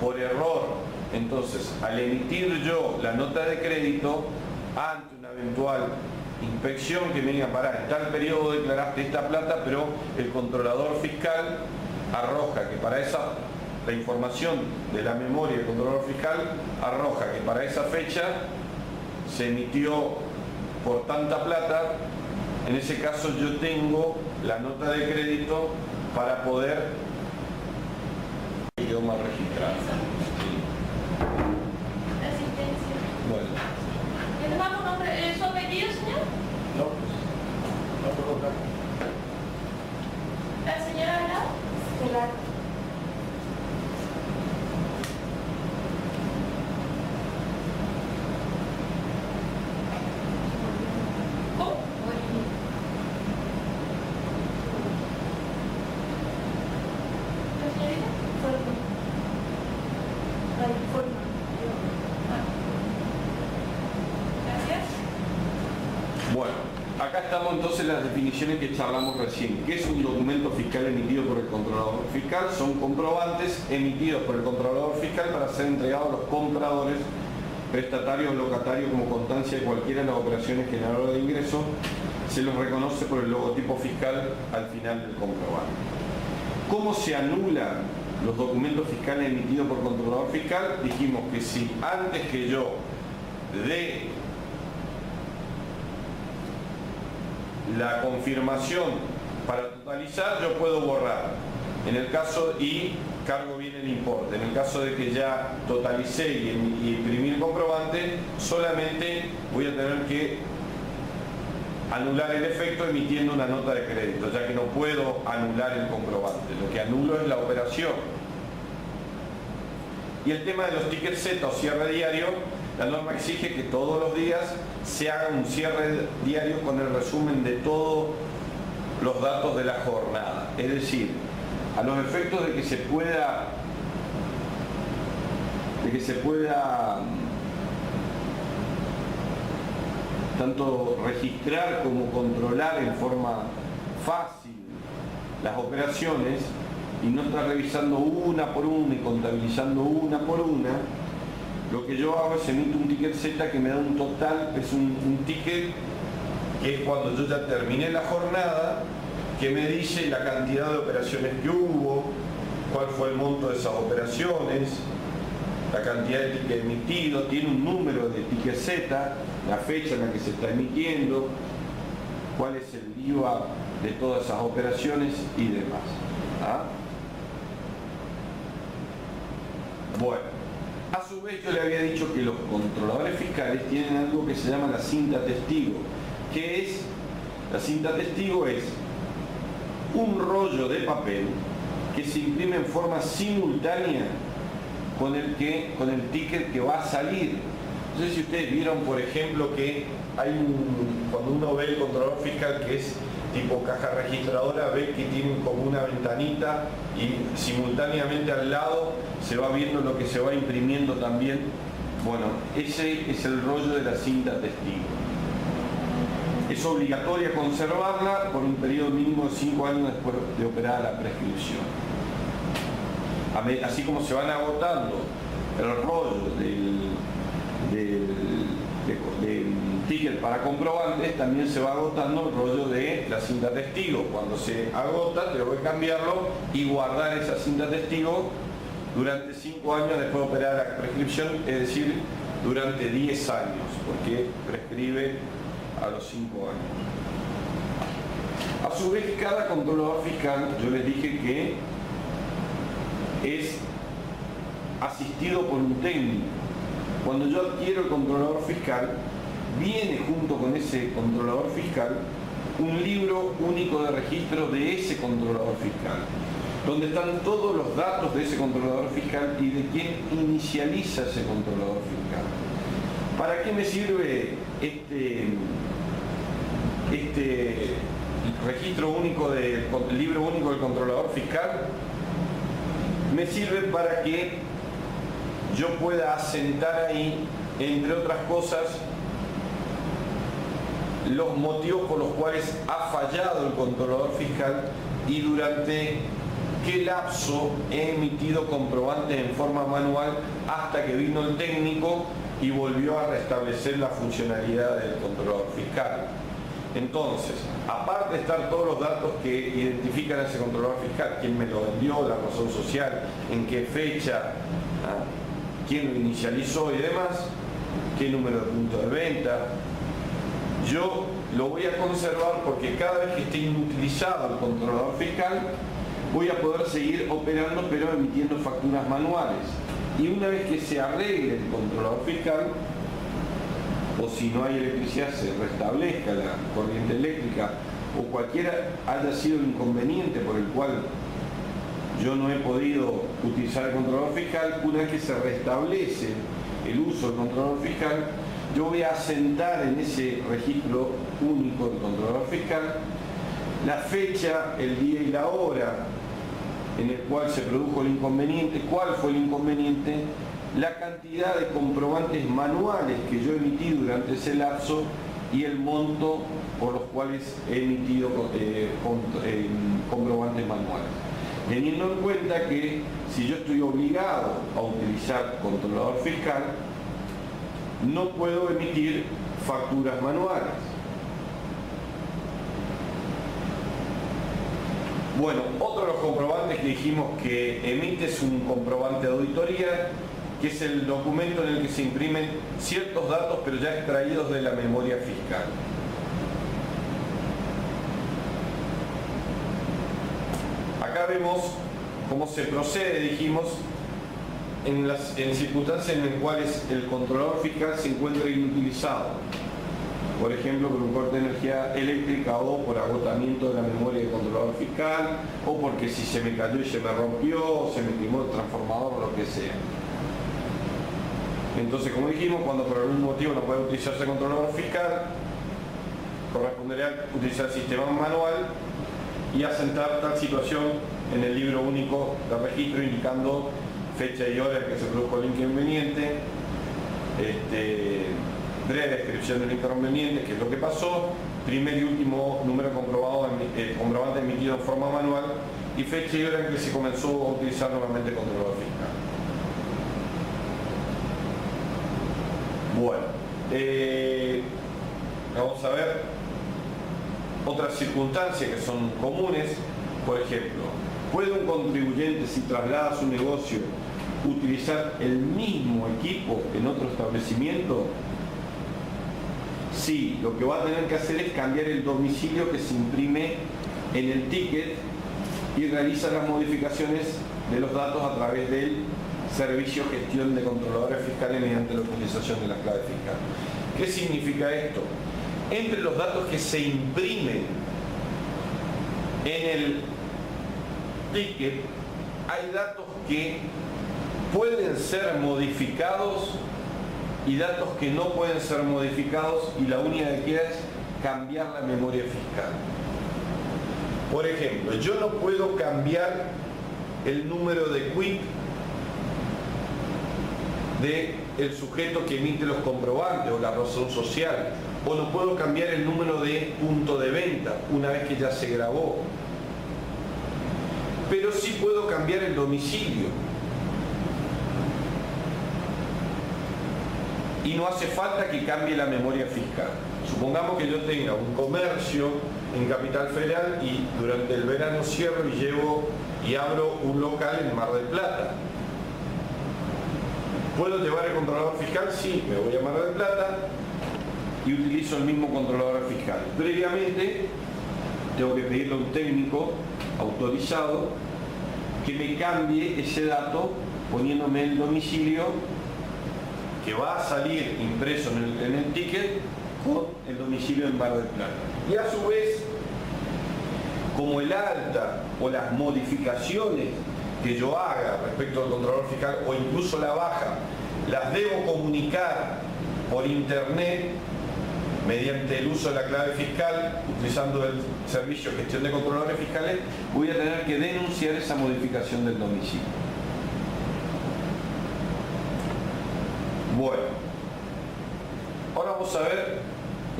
por error. Entonces, al emitir yo la nota de crédito, ante una eventual inspección que me diga, pará, en tal periodo declaraste esta plata, pero el controlador fiscal arroja que para esa, la información de la memoria del controlador fiscal arroja que para esa fecha se emitió por tanta plata. En ese caso yo tengo la nota de crédito para poder quedó mal registrada. Asistencia. Bueno. ¿Le tomamos nombre, su apellido, señor? López. informa. Gracias. Bueno, acá estamos entonces en las definiciones que charlamos recién. ¿Qué es un documento fiscal emitido por el controlador fiscal? Son comprobantes emitidos por el controlador fiscal para ser entregados a los compradores, prestatarios o locatarios como constancia de cualquiera de las operaciones generadoras de ingresos. Se los reconoce por el logotipo fiscal al final del comprobante. ¿Cómo se anulan los documentos fiscales emitidos por controlador fiscal? Dijimos que si antes que yo dé la confirmación para totalizar, yo puedo borrar. En el caso, y cargo bien el importe. En el caso de que ya totalicé y imprimí el comprobante, solamente voy a tener que anular el efecto emitiendo una nota de crédito, ya que no puedo anular el comprobante. Lo que anulo es la operación. Y el tema de los tickets Z o cierre diario, la norma exige que todos los días se haga un cierre diario con el resumen de todos los datos de la jornada. Es decir, a los efectos de que se pueda tanto registrar como controlar en forma fácil las operaciones y no estar revisando una por una y contabilizando una por una, lo que yo hago es emito un ticket Z que me da un total, es un ticket que es cuando yo ya terminé la jornada, que me dice la cantidad de operaciones que hubo, cuál fue el monto de esas operaciones, la cantidad de tickets emitidos, tiene un número de ticket Z, la fecha en la que se está emitiendo, cuál es el IVA de todas esas operaciones y demás. ¿Ah? Bueno, a su vez yo le había dicho que los controladores fiscales tienen algo que se llama la cinta testigo. ¿Qué es? La cinta testigo es un rollo de papel que se imprime en forma simultánea con el ticket que va a salir. No sé si ustedes vieron, por ejemplo, que hay cuando uno ve el controlador fiscal que es tipo caja registradora, ve que tienen como una ventanita y simultáneamente al lado se va viendo lo que se va imprimiendo también. Bueno, ese es el rollo de la cinta testigo. Es obligatoria conservarla por un periodo mínimo de 5 años después de operada la prescripción. Así como se van agotando el rollo del ticket para comprobantes, también se va agotando el rollo de la cinta testigo. Cuando se agota, tengo que cambiarlo y guardar esa cinta testigo durante 5 años después de operar la prescripción, es decir, durante 10 años, porque prescribe a los 5 años. A su vez, cada controlador fiscal, yo les dije que es asistido por un técnico. Cuando yo adquiero el controlador fiscal, viene junto con ese controlador fiscal un libro único de registro de ese controlador fiscal, donde están todos los datos de ese controlador fiscal y de quién inicializa ese controlador fiscal. ¿Para qué me sirve este registro único el libro único del controlador fiscal? Me sirve para que yo pueda asentar ahí, entre otras cosas, los motivos por los cuales ha fallado el controlador fiscal y durante qué lapso he emitido comprobantes en forma manual hasta que vino el técnico y volvió a restablecer la funcionalidad del controlador fiscal. Entonces, aparte de estar todos los datos que identifican a ese controlador fiscal, quién me lo vendió, la razón social, en qué fecha, quién lo inicializó y demás, qué número de punto de venta, yo lo voy a conservar porque cada vez que esté inutilizado el controlador fiscal, voy a poder seguir operando pero emitiendo facturas manuales. Y una vez que se arregle el controlador fiscal, o si no hay electricidad se restablezca la corriente eléctrica, o cualquiera haya sido el inconveniente por el cual yo no he podido utilizar el controlador fiscal, una vez que se restablece el uso del controlador fiscal, yo voy a asentar en ese registro único del controlador fiscal la fecha, el día y la hora en el cual se produjo el inconveniente, cuál fue el inconveniente, la cantidad de comprobantes manuales que yo emití durante ese lapso y el monto por los cuales he emitido comprobantes manuales. Teniendo en cuenta que si yo estoy obligado a utilizar controlador fiscal, no puedo emitir facturas manuales. Bueno, otro de los comprobantes que dijimos que emite es un comprobante de auditoría, que es el documento en el que se imprimen ciertos datos pero ya extraídos de la memoria fiscal. Acá vemos cómo se procede, dijimos, en circunstancias en las cuales el controlador fiscal se encuentra inutilizado. Por ejemplo, por un corte de energía eléctrica o por agotamiento de la memoria del controlador fiscal, o porque si se me cayó y se me rompió, o se me quemó el transformador o lo que sea. Entonces, como dijimos, cuando por algún motivo no puede utilizarse el controlador fiscal, correspondería utilizar el sistema manual y asentar tal situación en el libro único de registro, indicando fecha y hora en que se produjo el inconveniente, breve descripción del inconveniente, que es lo que pasó, primer y último número comprobante emitido en forma manual y fecha y hora en que se comenzó a utilizar nuevamente el controlador fiscal. Bueno, vamos a ver otras circunstancias que son comunes. Por ejemplo, ¿puede un contribuyente, si traslada su negocio, utilizar el mismo equipo en otro establecimiento? Sí, lo que va a tener que hacer es cambiar el domicilio que se imprime en el ticket y realiza las modificaciones de los datos a través del servicio gestión de controladores fiscales mediante la utilización de la clave fiscal. ¿Qué significa esto? Entre los datos que se imprimen en el ticket hay datos que pueden ser modificados y datos que no pueden ser modificados, y la única que queda es cambiar la memoria fiscal. Por ejemplo, yo no puedo cambiar el número de quit del sujeto que emite los comprobantes o la razón social, o no puedo cambiar el número de punto de venta una vez que ya se grabó, pero sí puedo cambiar el domicilio. Y no hace falta que cambie la memoria fiscal. Supongamos que yo tenga un comercio en Capital Federal y durante el verano cierro y llevo y abro un local en Mar del Plata. ¿Puedo llevar el controlador fiscal? Sí, me voy a Mar del Plata y utilizo el mismo controlador fiscal. Previamente tengo que pedirle a un técnico autorizado que me cambie ese dato poniéndome el domicilio que va a salir impreso en el ticket con el domicilio en Mar del Plata. Y a su vez, como el alta o las modificaciones que yo haga respecto al controlador fiscal o incluso la baja, las debo comunicar por internet mediante el uso de la clave fiscal, utilizando el servicio de gestión de controladores fiscales, voy a tener que denunciar esa modificación del domicilio. Bueno, ahora vamos a ver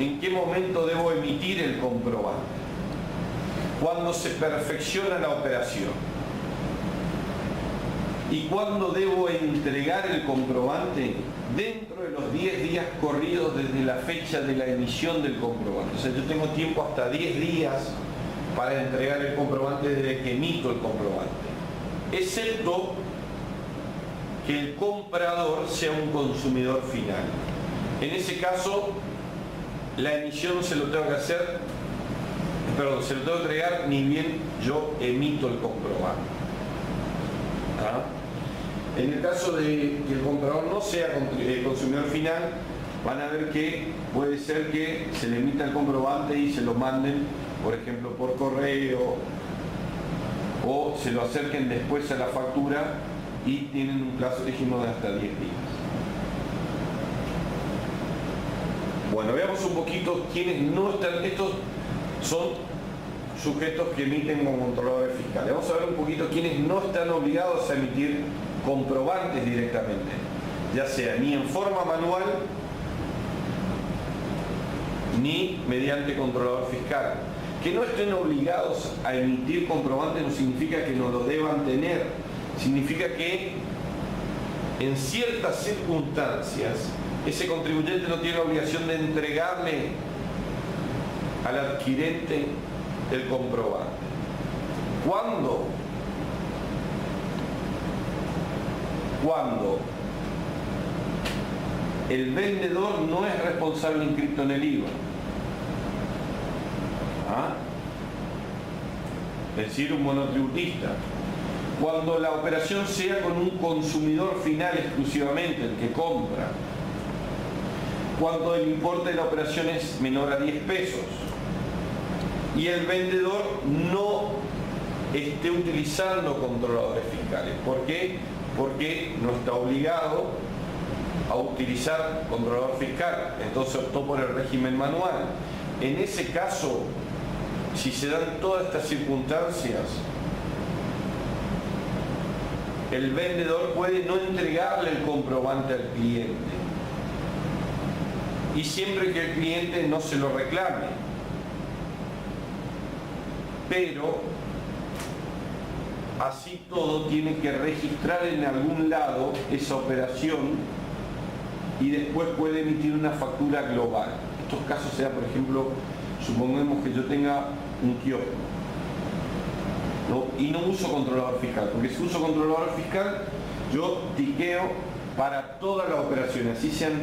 en qué momento debo emitir el comprobante. Cuando se perfecciona la operación. ¿Y cuándo debo entregar el comprobante? Dentro de los 10 días corridos desde la fecha de la emisión del comprobante. O sea, yo tengo tiempo hasta 10 días para entregar el comprobante desde que emito el comprobante. Excepto que el comprador sea un consumidor final. En ese caso, la emisión se lo tengo que hacer, se lo tengo que entregar ni bien yo emito el comprobante. ¿Ah? En el caso de que el comprador no sea consumidor final, van a ver que puede ser que se le emita el comprobante y se lo manden, por ejemplo, por correo, o se lo acerquen después a la factura y tienen un plazo, dijimos, de hasta 10 días. Bueno, veamos un poquito quiénes no están. Estos son sujetos que emiten como controladores fiscales. Vamos a ver un poquito quiénes no están obligados a emitir comprobantes directamente. ya sea ni en forma manual ni mediante controlador fiscal. Que no estén obligados a emitir comprobantes no significa que no lo deban tener, significa que en ciertas circunstancias ese contribuyente no tiene la obligación de entregarle al adquirente el comprobante. ¿Cuándo? Cuando el vendedor no es responsable inscrito en el IVA. Es decir, un monotributista. Cuando la operación sea con un consumidor final exclusivamente, el que compra. Cuando el importe de la operación es menor a 10 pesos. Y el vendedor no esté utilizando controladores fiscales. ¿Por qué? Porque no está obligado a utilizar controlador fiscal. Entonces optó por el régimen manual. En ese caso, si se dan todas estas circunstancias, el vendedor puede no entregarle el comprobante al cliente. Y siempre que el cliente no se lo reclame. Pero, así todo, tiene que registrar en algún lado esa operación y después puede emitir una factura global. Estos casos sea, por ejemplo, supongamos que yo tenga un kiosco, ¿no? Y no uso controlador fiscal, porque si uso controlador fiscal, yo tiqueo para toda la operación, así sean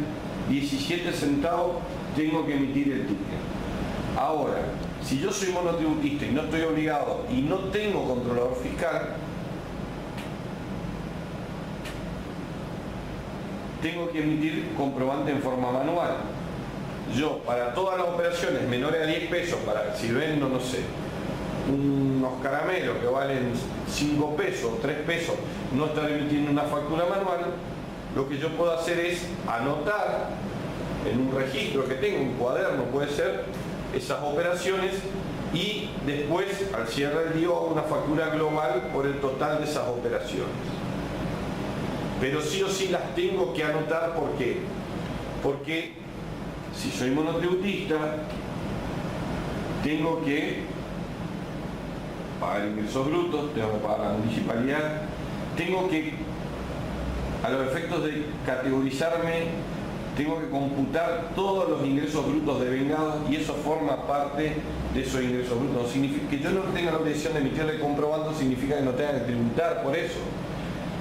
17 centavos, tengo que emitir el ticket. Ahora, si yo soy monotributista y no estoy obligado y no tengo controlador fiscal, tengo que emitir comprobante en forma manual. Yo, para todas las operaciones menores a 10 pesos, para si vendo, no sé, unos caramelos que valen 5 pesos, 3 pesos, no estar emitiendo una factura manual, lo que yo puedo hacer es anotar en un registro que tengo, un cuaderno puede ser, esas operaciones y después, al cierre del día, hago una factura global por el total de esas operaciones. Pero sí o sí las tengo que anotar. ¿Por qué? Porque si soy monotributista, tengo que pagar ingresos brutos, tengo que pagar la municipalidad, tengo que, a los efectos de categorizarme, tengo que computar todos los ingresos brutos devengados y eso forma parte de esos ingresos brutos. No significa que yo no tenga la obligación de emitirle comprobando, significa que no tenga que tributar por eso.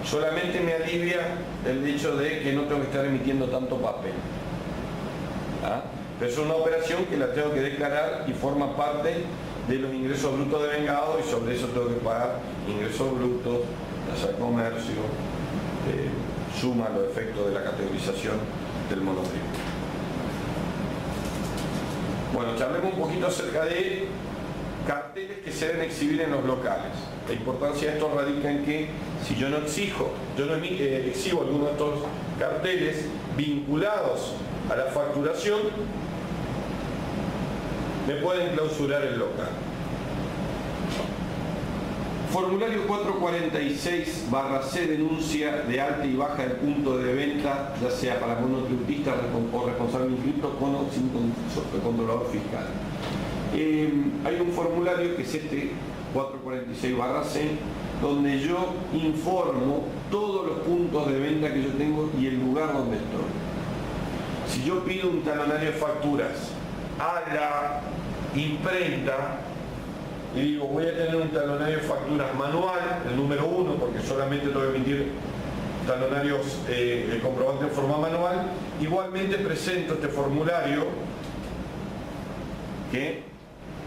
Solamente me alivia el hecho de que no tengo que estar emitiendo tanto papel. Pero es una operación que la tengo que declarar y forma parte de los ingresos brutos devengados y sobre eso tengo que pagar ingresos brutos, tasa de comercio, suma los efectos de la categorización del monotributo. Bueno, charlemos un poquito acerca de carteles que se deben exhibir en los locales. La importancia de esto radica en que si yo no exhibo alguno de estos carteles vinculados a la facturación, me pueden clausurar el local. Formulario 446/C, denuncia de alta y baja del punto de venta, ya sea para monotributista o responsable inscrito con o sin controlador fiscal. Hay un formulario que es este 446/C, donde yo informo todos los puntos de venta que yo tengo y el lugar donde estoy. Si yo pido un talonario de facturas a la imprenta y digo, voy a tener un talonario de facturas manual, el número 1, porque solamente tengo que emitir talonarios, el comprobante en forma manual, igualmente presento este formulario, que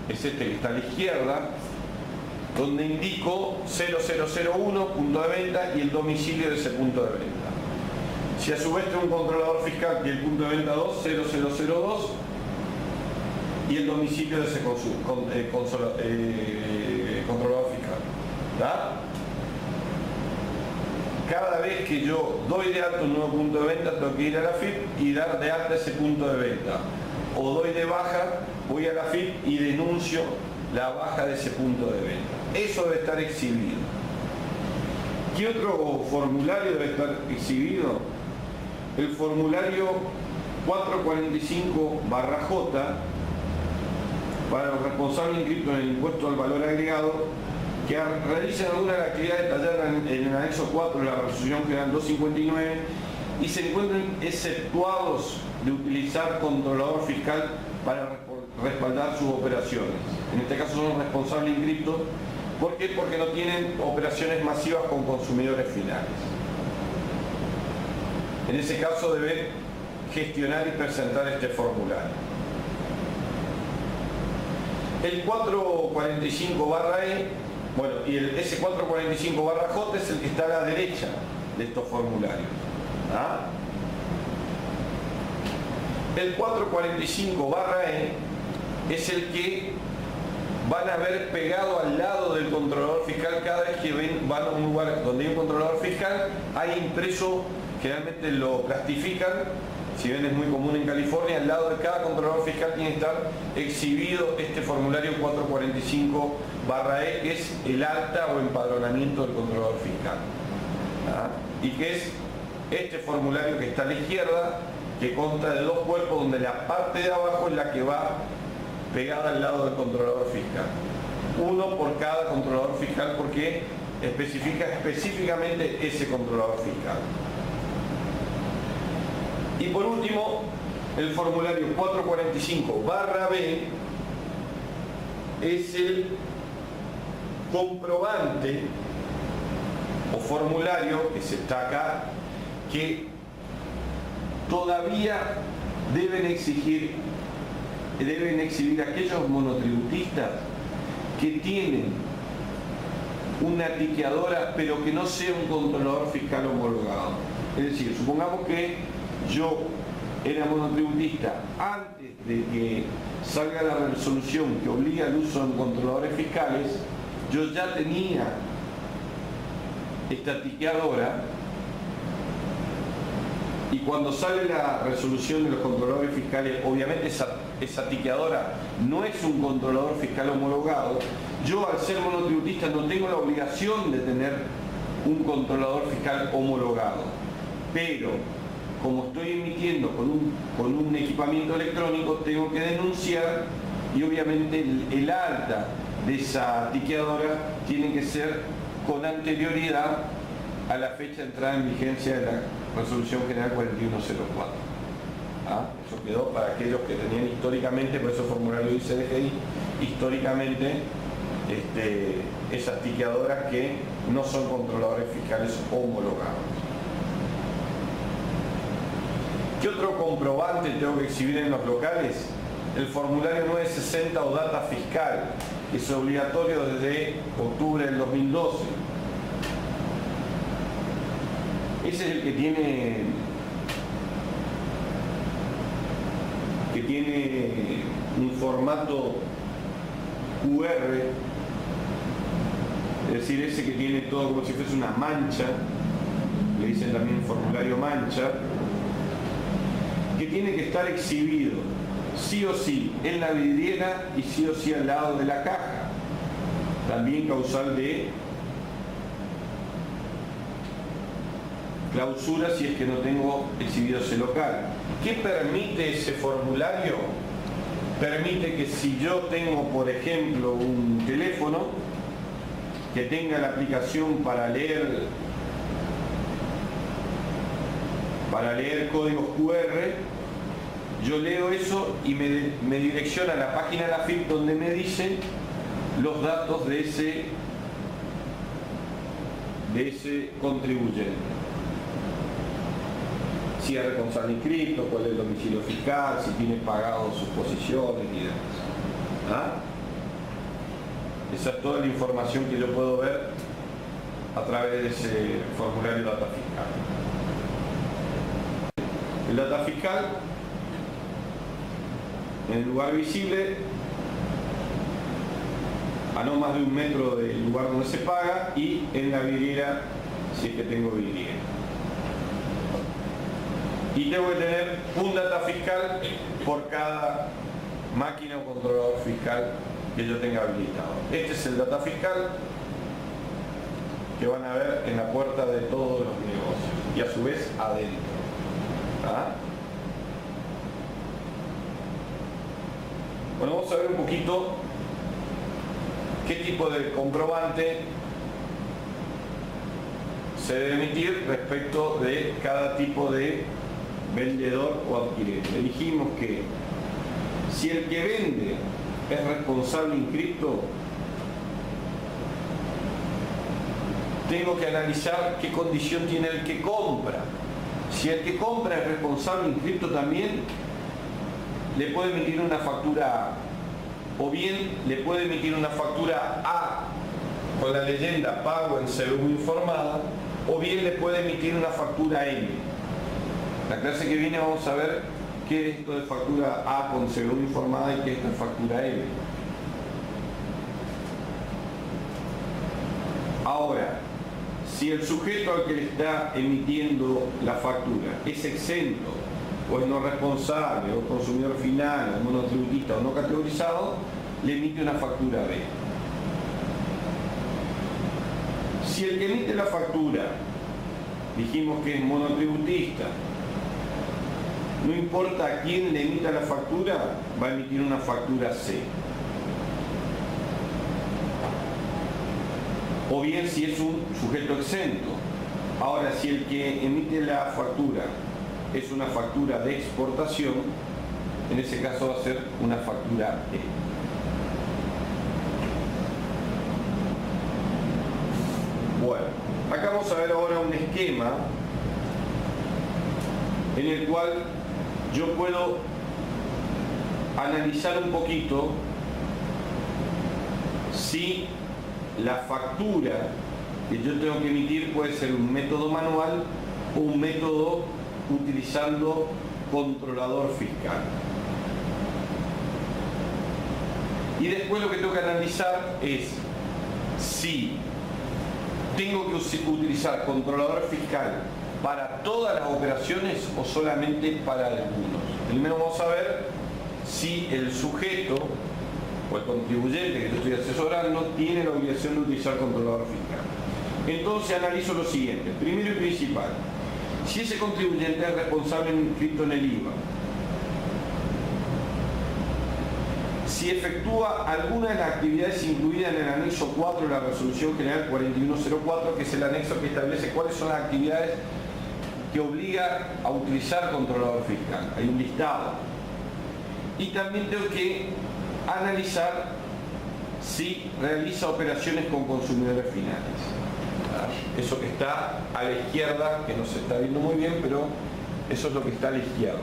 es este que está a la izquierda, donde indico 0001, punto de venta, y el domicilio de ese punto de venta. Si a su vez tengo un controlador fiscal y el punto de venta 2, 0002, y el domicilio de ese controlador fiscal. ¿Tá? Cada vez que yo doy de alta un nuevo punto de venta, tengo que ir a la FIP y dar de alta ese punto de venta. O doy de baja, voy a la FIP y denuncio la baja de ese punto de venta. Eso debe estar exhibido. ¿Qué otro formulario debe estar exhibido? el formulario 445/J para los responsables inscritos en el impuesto al valor agregado que realicen alguna de las actividades detalladas en el anexo 4 de la resolución general 259 y se encuentren exceptuados de utilizar controlador fiscal para respaldar sus operaciones. En este caso son los responsables inscritos. ¿Por qué? Porque no tienen operaciones masivas con consumidores finales. En ese caso deben gestionar y presentar este formulario. El 445/E, bueno, y ese 445/J es el que está a la derecha de estos formularios. ¿Ah? El 445/E es el que van a ver pegado al lado del controlador fiscal cada vez que van a un lugar donde hay un controlador fiscal, hay impreso, generalmente lo plastifican, si bien es muy común en California, al lado de cada controlador fiscal tiene que estar exhibido este formulario 445/E, que es el alta o empadronamiento del controlador fiscal. ¿Ah? Y que es este formulario que está a la izquierda, que consta de dos cuerpos donde la parte de abajo es la que va pegada al lado del controlador fiscal. Uno por cada controlador fiscal porque especifica específicamente ese controlador fiscal. Y por último, el formulario 445/B es el comprobante o formulario que se está acá, que todavía deben exhibir aquellos monotributistas que tienen una tiqueadora pero que no sea un controlador fiscal homologado. Es decir, supongamos que yo era monotributista antes de que salga la resolución que obliga al uso de controladores fiscales, yo ya tenía esta tiqueadora. Y cuando sale la resolución de los controladores fiscales, obviamente esa tiqueadora no es un controlador fiscal homologado. Yo, al ser monotributista, no tengo la obligación de tener un controlador fiscal homologado. Pero, como estoy emitiendo con un equipamiento electrónico, tengo que denunciar y obviamente el alta de esa tiqueadora tiene que ser con anterioridad a la fecha de entrada en vigencia de la Resolución General 4104. ¿Ah? Eso quedó para aquellos que tenían históricamente, por eso el formulario dice DGI, históricamente esas tiqueadoras que no son controladores fiscales homologados. ¿Qué otro comprobante tengo que exhibir en los locales? El formulario 960 o data fiscal, que es obligatorio desde octubre del 2012. Ese es el que tiene un formato QR, es decir, ese que tiene todo como si fuese una mancha, le dicen también formulario mancha, que tiene que estar exhibido sí o sí en la vidriera y sí o sí al lado de la caja, también causal de clausura si es que no tengo exhibido ese local. ¿Qué permite ese formulario? Permite que si yo tengo, por ejemplo, un teléfono que tenga la aplicación para leer códigos QR, yo leo eso y me direcciona a la página de la AFIP donde me dice los datos de ese contribuyente. Si es responsable inscrito, cuál es el domicilio fiscal, si tiene pagado sus posiciones y demás. ¿Ah? Esa es toda la información que yo puedo ver a través de ese formulario data fiscal. El data fiscal, en el lugar visible, a no más de 1 metro del lugar donde se paga, y en la vidriera, si es que tengo vidriera. Y tengo que tener un data fiscal por cada máquina o controlador fiscal que yo tenga habilitado. Este es el data fiscal que van a ver en la puerta de todos los negocios y a su vez adentro. ¿Ah? Bueno, vamos a ver un poquito qué tipo de comprobante se debe emitir respecto de cada tipo de vendedor o adquirente. Dijimos que si el que vende es responsable inscripto, tengo que analizar qué condición tiene el que compra. Si el que compra es responsable inscripto también, le puede emitir una factura A, o bien le puede emitir una factura A con la leyenda pago en CBU informada, o bien le puede emitir una factura M. La clase que viene vamos a ver qué es esto de factura A con CBU informada y qué es esto de factura M. Ahora, si el sujeto al que le está emitiendo la factura es exento, o es no responsable, o consumidor final, o monotributista, o no categorizado, le emite una factura B. Si el que emite la factura, dijimos que es monotributista, no importa a quién le emita la factura, va a emitir una factura C. O bien si es un sujeto exento. Ahora, si el que emite la factura es una factura de exportación, en ese caso va a ser una factura E. Bueno, acá vamos a ver ahora un esquema en el cual yo puedo analizar un poquito si la factura que yo tengo que emitir puede ser un método manual o un método utilizando controlador fiscal. Y después lo que tengo que analizar es si tengo que utilizar controlador fiscal para todas las operaciones o solamente para algunos. Primero vamos a ver si el sujeto o el contribuyente que yo estoy asesorando tiene la obligación de utilizar controlador fiscal. Entonces analizo lo siguiente. Primero y principal, si ese contribuyente es responsable inscrito en el IVA, si efectúa alguna de las actividades incluidas en el anexo 4 de la Resolución General 4104, que es el anexo que establece cuáles son las actividades que obliga a utilizar controlador fiscal. Hay un listado. Y también tengo que analizar si realiza operaciones con consumidores finales. Eso que está a la izquierda, que no se está viendo muy bien, pero eso es lo que está a la izquierda.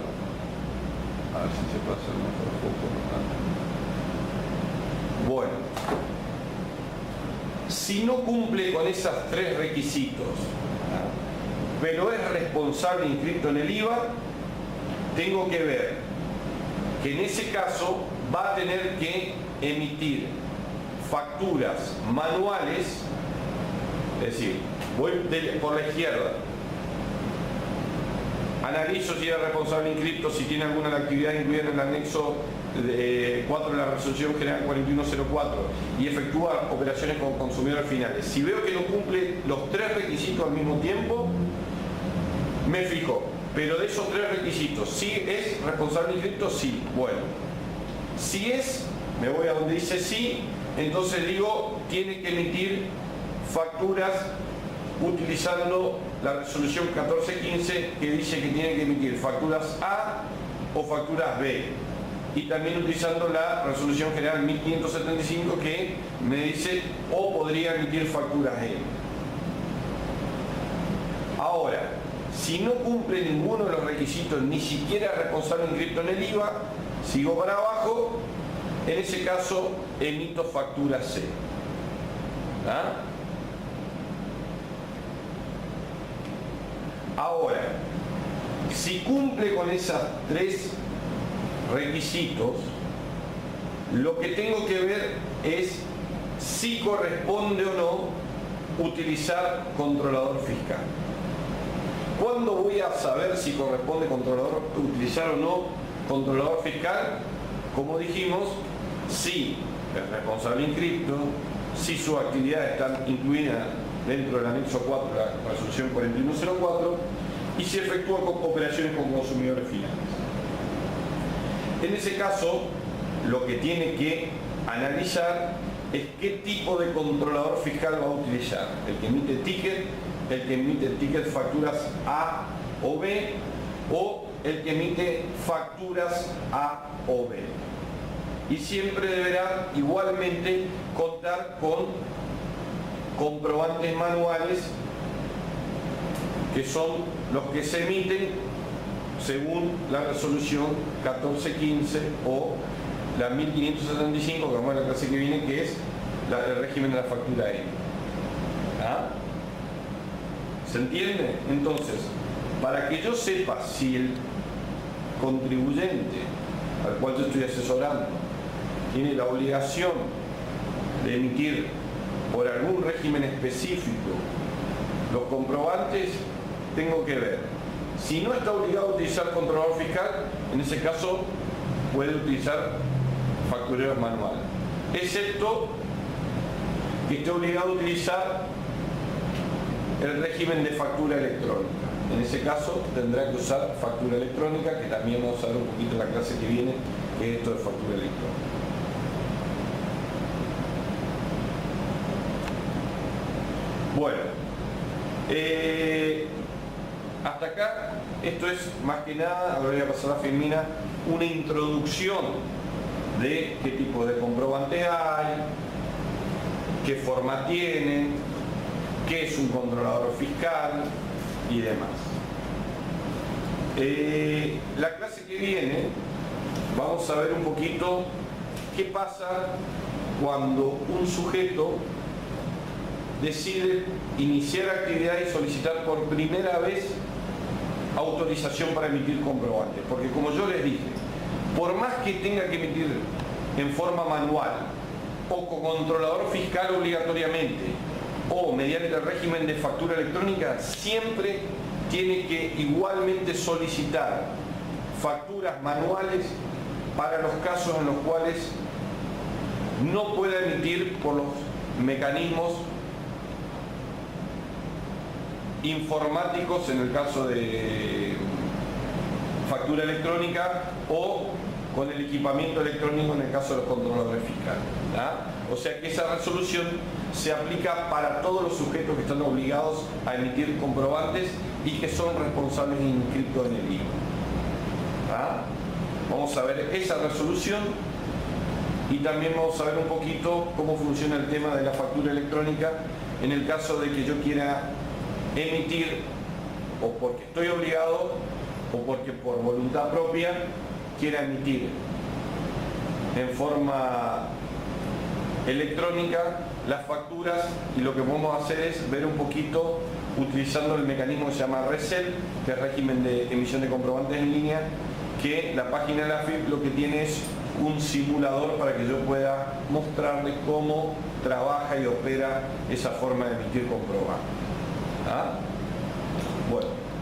A ver si se pasa el mejor foco. Bueno, si no cumple con esos tres requisitos, pero es responsable inscrito en el IVA, tengo que ver que en ese caso va a tener que emitir facturas manuales, es decir, voy por la izquierda, analizo si es responsable inscrito, si tiene alguna de las actividades incluidas en el anexo 4 de la Resolución General 4104 y efectúa operaciones con consumidores finales. Si veo que no cumple los tres requisitos al mismo tiempo, me fijo, pero de esos tres requisitos, si es responsable inscrito, sí. Bueno, si es, me voy a donde dice sí, entonces digo, tiene que emitir facturas utilizando la Resolución 1415, que dice que tiene que emitir facturas A o facturas B, y también utilizando la Resolución General 1575, que me dice o podría emitir facturas E. Ahora, si no cumple ninguno de los requisitos, ni siquiera es responsable inscrito en el IVA, sigo para abajo, en ese caso emito factura C. ¿Ah? Ahora, si cumple con esos tres requisitos, lo que tengo que ver es si corresponde o no utilizar controlador fiscal. ¿Cuándo voy a saber si corresponde utilizar o no controlador fiscal? Como dijimos, si es responsable inscripto, si sus actividades están incluidas dentro del anexo 4 de la Resolución 4104 y si efectúa operaciones con consumidores finales. En ese caso, lo que tiene que analizar es qué tipo de controlador fiscal va a utilizar. El que emite ticket, facturas A o B, o el que emite facturas A o B. Y siempre deberá igualmente contar con comprobantes manuales, que son los que se emiten según la resolución 1415 o la 1575, que vamos a ver la clase que viene, que es el régimen de la factura E. ¿Ah? ¿Se entiende? Entonces, para que yo sepa si el contribuyente al cual yo estoy asesorando tiene la obligación de emitir por algún régimen específico los comprobantes, tengo que ver. Si no está obligado a utilizar controlador fiscal, en ese caso puede utilizar factureros manuales, excepto que esté obligado a utilizar el régimen de factura electrónica. En ese caso tendrá que usar factura electrónica, que también vamos a ver un poquito en la clase que viene, que es esto de factura electrónica. Bueno, hasta acá, esto es más que nada, ahora voy a pasar a Firmina, una introducción de qué tipo de comprobante hay, qué forma tiene, qué es un controlador fiscal y demás. La clase que viene vamos a ver un poquito qué pasa cuando un sujeto decide iniciar actividad y solicitar por primera vez autorización para emitir comprobantes. Porque como yo les dije, por más que tenga que emitir en forma manual o con controlador fiscal obligatoriamente o mediante el régimen de factura electrónica, siempre tiene que igualmente solicitar facturas manuales para los casos en los cuales no pueda emitir por los mecanismos informáticos en el caso de factura electrónica o con el equipamiento electrónico en el caso de los controladores fiscales. O sea que esa resolución se aplica para todos los sujetos que están obligados a emitir comprobantes y que son responsables inscritos en el IVA. Vamos a ver esa resolución y también vamos a ver un poquito cómo funciona el tema de la factura electrónica en el caso de que yo quiera emitir, o porque estoy obligado o porque por voluntad propia quiera emitir en forma electrónica las facturas, y lo que vamos a hacer es ver un poquito utilizando el mecanismo que se llama RECEL, que es régimen de emisión de comprobantes en línea, que la página de la AFIP lo que tiene es un simulador para que yo pueda mostrarles cómo trabaja y opera esa forma de emitir comprobantes. Bueno.